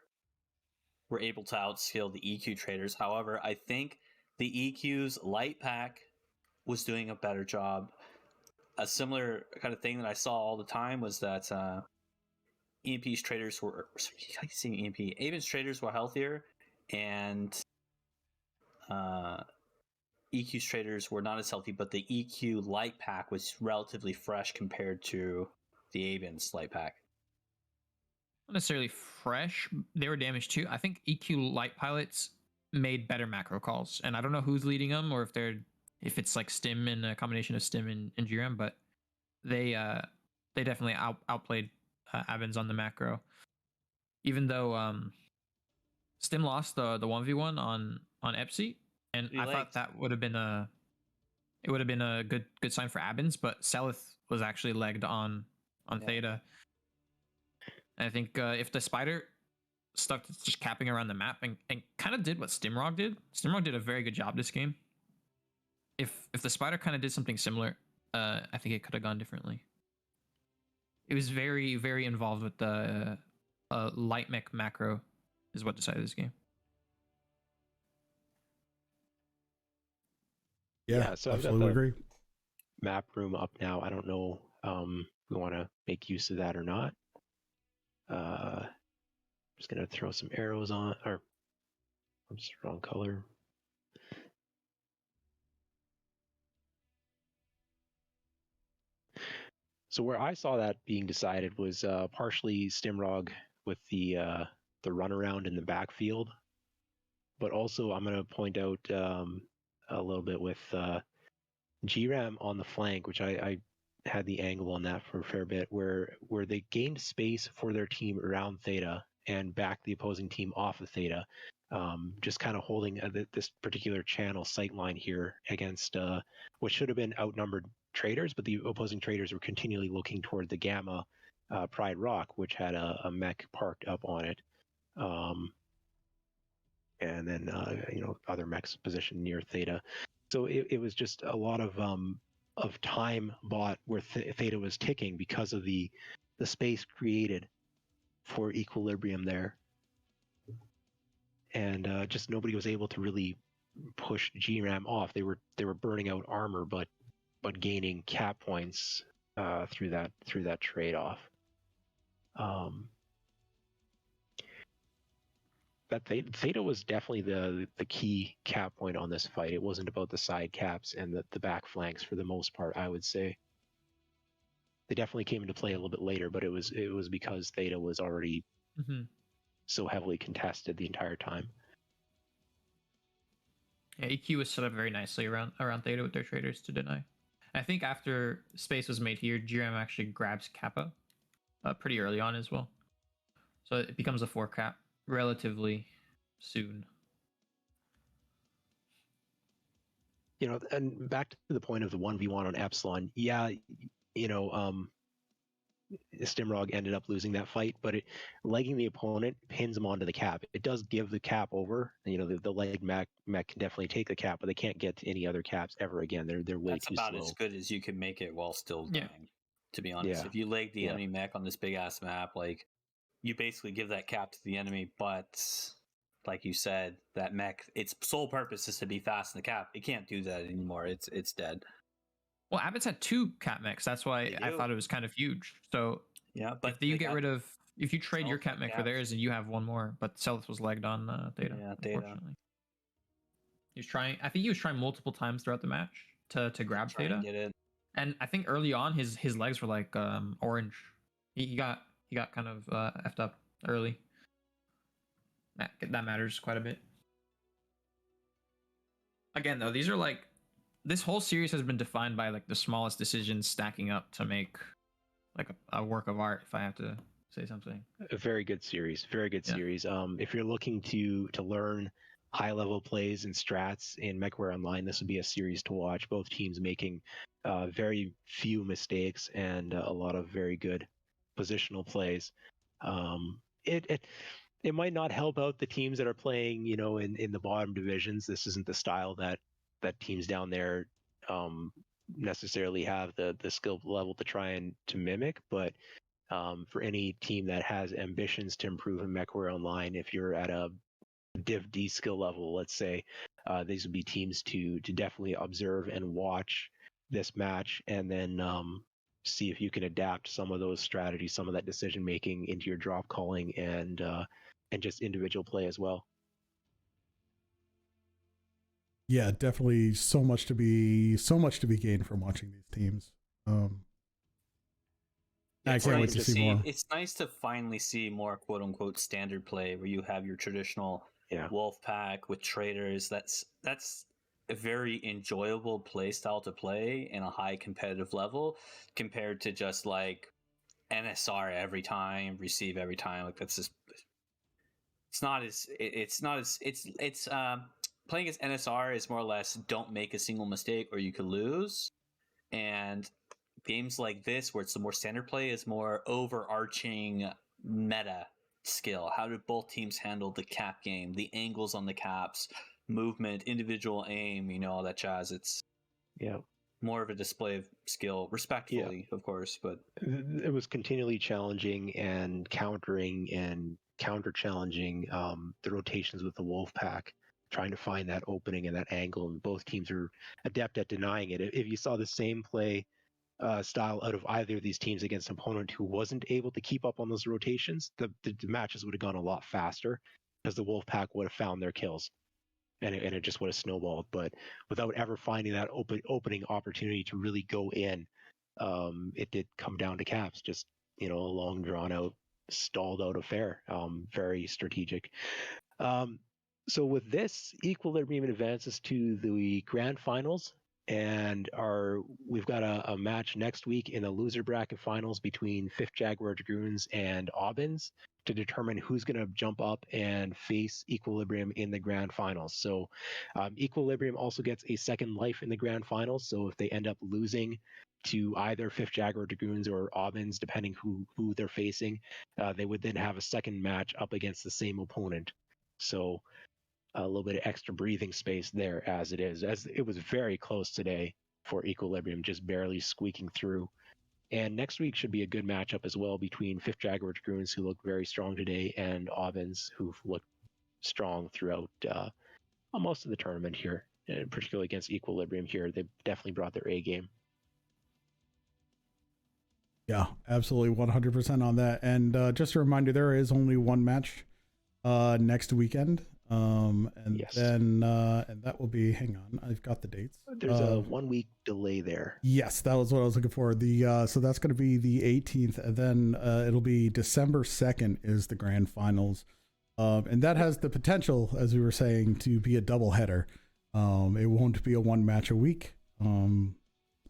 able to outskill the EQ traders. However, I think the EQ's light pack was doing a better job. A similar kind of thing that I saw all the time was that EMP's traders were, how do you say EMP? Avins traders were healthier, and EQ's traders were not as healthy, but the EQ light pack was relatively fresh compared to the Avins light pack. Not necessarily fresh. They were damaged too. I think EQ light pilots made better macro calls, and I don't know who's leading them or if it's like Stim and a combination of Stim and GRM, but they definitely outplayed Abins on the macro. Even though Stim lost the 1v1 on Epsi, and I thought that would have been a good sign for Abins, but Selith was actually legged on Theta. And I think if the Spider stuck to just capping around the map and kind of did what Stimrog did a very good job this game. If the Spider kind of did something similar, I think it could have gone differently. It was very, very involved with the light mech macro is what decided this game. Yeah, so absolutely agree. Map room up now. I don't know if we want to make use of that or not. Just gonna throw some arrows on, or I'm just wrong color. So where I saw that being decided was partially Stimrog with the runaround in the backfield, but also I'm going to point out a little bit with GRAM on the flank, which I had the angle on that for a fair bit, where they gained space for their team around Theta and backed the opposing team off of Theta, just kind of holding this particular channel sightline here against what should have been outnumbered traders, but the opposing traders were continually looking toward the Gamma Pride Rock, which had a mech parked up on it, and then other mechs positioned near Theta. So it was just a lot of time bought where Theta was ticking because of the space created for equilibrium there, and just nobody was able to really push GRAM off. They were burning out armor, but gaining cap points through that trade-off. That Theta was definitely the key cap point on this fight. It wasn't about the side caps and the back flanks for the most part, I would say. They definitely came into play a little bit later, but it was because Theta was already so heavily contested the entire time. Yeah, EQ was set up very nicely around Theta with their traders to deny. I think after space was made here, GRM actually grabs Kappa pretty early on as well. So it becomes a 4 cap relatively soon. And back to the point of the 1v1 on Epsilon, yeah, Stimrog ended up losing that fight, but legging the opponent pins him onto the cap. It does give the cap over. The leg mech can definitely take the cap, but they can't get to any other caps ever again. They're way too slow. That's about as good as you can make it while still dying. To be honest, if you leg the enemy mech on this big ass map, like you basically give that cap to the enemy, but like you said, that mech, its sole purpose is to be fast in the cap. It can't do that anymore. It's dead. Well, Abbott's had 2 cap mechs. That's why I thought it was kind of huge. So yeah, but if you trade your cap mech for theirs, and you have one more, but Selith was legged on Theta. Yeah, unfortunately. I think he was trying multiple times throughout the match to grab Theta. And get it. And I think early on his legs were like orange. He got kind of effed up early. That matters quite a bit. Again, though, these are like, this whole series has been defined by like the smallest decisions stacking up to make like a work of art, if I have to say something. A very good series. Very good series. If you're looking to learn high level plays and strats in MechWarrior Online, this would be a series to watch. Both teams making very few mistakes and a lot of very good positional plays. It it might not help out the teams that are playing, in the bottom divisions. This isn't the style that teams down there necessarily have the skill level to try and to mimic. But for any team that has ambitions to improve in MechWarrior Online, if you're at a Div D skill level, let's say, these would be teams to definitely observe and watch this match, and then see if you can adapt some of those strategies, some of that decision making into your drop calling and just individual play as well. Yeah, definitely so much to be gained from watching these teams. I can't wait to see more. It's nice to finally see more quote unquote standard play where you have your traditional wolf pack with traders. That's a very enjoyable play style to play in a high competitive level compared to just like NSR every time, receive every time. Like that's just it's playing as NSR is more or less don't make a single mistake or you could lose. And games like this, where it's the more standard play, is more overarching meta skill. How do both teams handle the cap game, the angles on the caps, movement, individual aim, all that jazz. It's more of a display of skill, respectfully, of course, but it was continually challenging and countering and counter challenging the rotations with the wolf pack, trying to find that opening and that angle, and both teams are adept at denying it. If you saw the same play style out of either of these teams against an opponent who wasn't able to keep up on those rotations, the matches would have gone a lot faster because the wolf pack would have found their kills, and it just would have snowballed. But without ever finding that opening opportunity to really go in, it did come down to caps. Just a long drawn out, stalled out affair. Very strategic. So with this, Equilibrium advances to the grand finals, and we've got a match next week in the loser bracket finals between 5th Jaguar Dragoons and Aubins to determine who's going to jump up and face Equilibrium in the grand finals. So Equilibrium also gets a second life in the grand finals. So if they end up losing to either 5th Jaguar Dragoons or Aubins, depending who they're facing, they would then have a second match up against the same opponent. So a little bit of extra breathing space there as it was very close today for Equilibrium, just barely squeaking through. And next week should be a good matchup as well between 5th Jaguar Dragoons, who look very strong today, and Aubins, who've looked strong throughout most of the tournament here, and particularly against Equilibrium here. They've definitely brought their A game. Yeah, absolutely, 100% on that. And just a reminder, there is only one match next weekend. Then that will be, hang on, I've got the dates. There's a 1 week delay there. Yes, that was what I was looking for. So that's going to be the 18th, and then it'll be December 2nd is the grand finals. And that has the potential, as we were saying, to be a double header. It won't be a one match a week.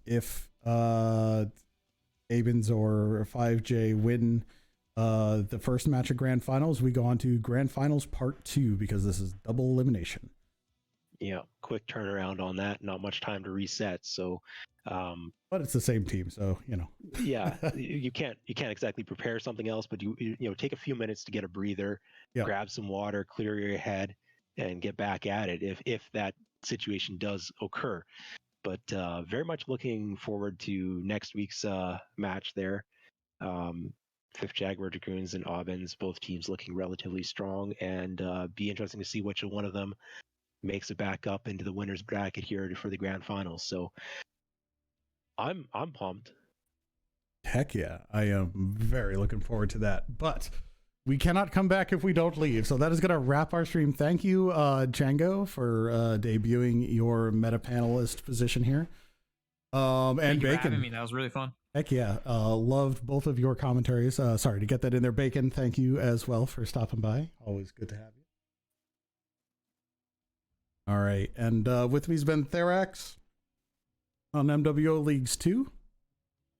If ABINS or 5J win the first match of grand finals, we go on to grand finals part 2, because this is double elimination. Yeah, quick turnaround on that, not much time to reset. So but it's the same team, so yeah, you can't exactly prepare something else, but you take a few minutes to get a breather, grab some water, clear your head, and get back at it if that situation does occur. But very much looking forward to next week's match there. 5th Jaguar Dragoons and Aubins, both teams looking relatively strong, and be interesting to see which one of them makes it back up into the winners bracket here for the grand finals. So I'm pumped. Heck yeah, I am very looking forward to that. But we cannot come back if we don't leave. So that is going to wrap our stream. Thank you, Django, for debuting your meta panelist position here. And Thank you Bacon, for having me. That was really fun. Heck yeah. Loved both of your commentaries. Sorry to get that in there. Bacon, thank you as well for stopping by. Always good to have you. All right. And with me has been Therax on MWO Leagues 2.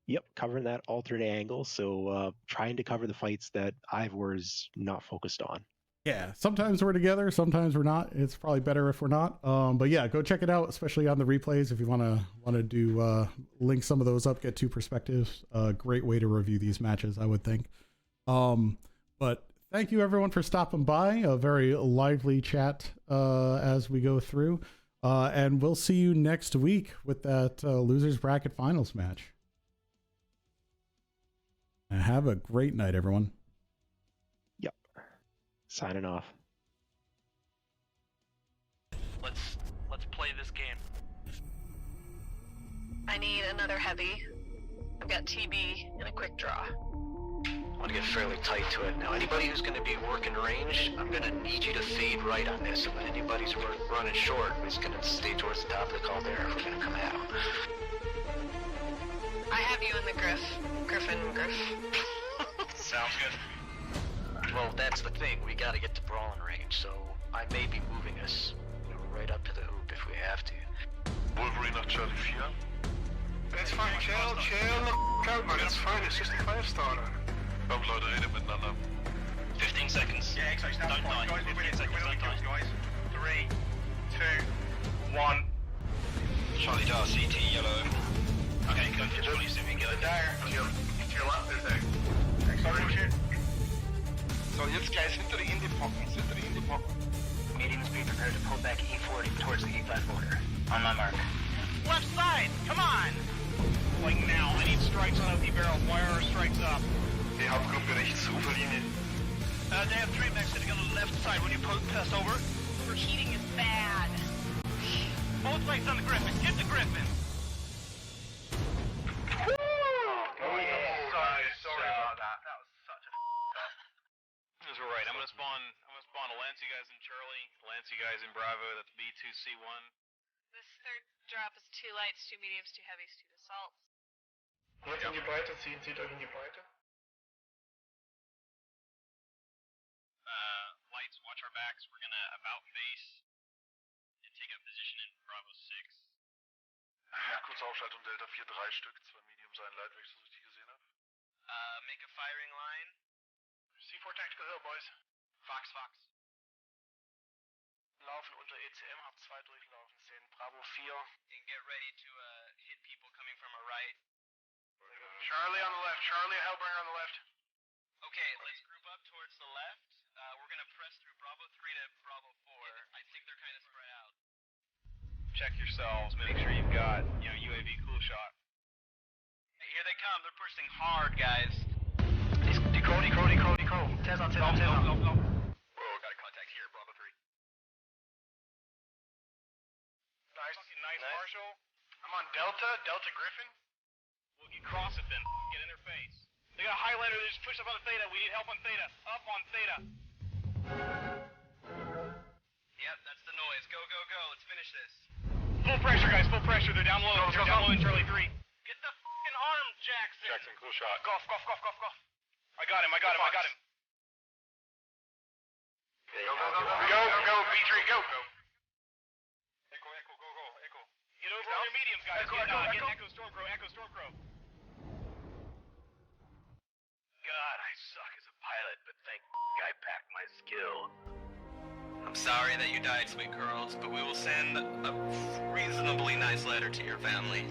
Yep, covering that alternate angle. So trying to cover the fights that Ivor's not focused on. Yeah, sometimes we're together, sometimes we're not. It's probably better if we're not. But yeah, go check it out, especially on the replays if you want to do link some of those up, get two perspectives. Great way to review these matches, I would think. But thank you everyone for stopping by. A very lively chat as we go through. And we'll see you next week with that losers bracket finals match. And have a great night, everyone. Yep. Signing off. Let's play this game. I need another heavy. I've got TB and a quick draw. I want to get fairly tight to it. Now, anybody who's going to be working range, I'm going to need you to fade right on this. And when anybody's running short, we're going to stay towards the top of the caldera if we're going to come out. I have you in the Griff. Griffin. Sounds good. Well, that's the thing. We got to get to brawling range, so I may be moving us, right up to the hoop if we have to. Wolverine nach Charlie 4. It's fine, chill the out, man. It's fine. It's just a 5-star. Komm, Leute, redet miteinander. 15 seconds. Yeah, exactly. Don't die. Guys, 15 seconds, don't die. guys. 3, 2, 1. Charlie Dar, CT, yellow. Okay, go to Charlie, so we can go There. To your left is there. Acceleration. So, jetzt gleich hinter die Indie-Pocken. Mediums be prepared to pull back E40 towards the E5 border. On my mark. Left side, come on! Like now, I need strikes on OP barrels. Wire our strikes up. Die Hauptgruppe rechts, Uferlinie. They have 3 mechs sitting on the left side. When you pass over. Overheating is bad. Both legs on the Griffin. Get the Griffin. Oh yeah. Sorry about that. That was such a That's alright. I'm gonna spawn Lance you guys in Charlie, Lance you guys in Bravo. That's B2C1. This third drop is 2 lights, 2 mediums, 2 heavies, 2 assaults. Jetzt in die Breite ziehen, zieht euch in die Breite. Lights, watch our backs. We're gonna about face and take up position in Bravo 6. Ja, kurze Aufschaltung, Delta 4, 3 Stück, 2 Mediums, ein Light, wenn ich das richtig gesehen habe. Make a firing line. C4 Tactical Hill, boys. Fox. Laufen unter ECM, hab 2 durchlaufen, 10 Bravo 4. And get ready to hit people coming from our right. Charlie on the left, Charlie Hellbringer on the left. Okay, let's group up towards the left. We're gonna press through Bravo 3 to Bravo 4. I think they're kind of spread out. Check yourselves, make sure you've got, UAV cool shot. Hey, here they come. They're pushing hard, guys. Deco. Tez on. Whoa, got a contact here, Bravo 3. Nice, Marshall. I'm on Delta Griffin. We'll get cross it then. Get in their face. They got a Highlander, they just pushed up on Theta. We need help on Theta. Up on Theta. Yep, that's the noise. Go. Let's finish this. Full pressure, guys, full pressure. They're down low. They're down low in Charlie 3. Get the fucking arm, Jackson. Jackson, cool shot. Golf. I got him. Go, Vitric, go. Echo, go. Get over on your mediums, guys. Get Echo Stormcrow. God, I suck as a pilot, but thank I packed my skill. I'm sorry that you died, sweet girls, but we will send a reasonably nice letter to your family.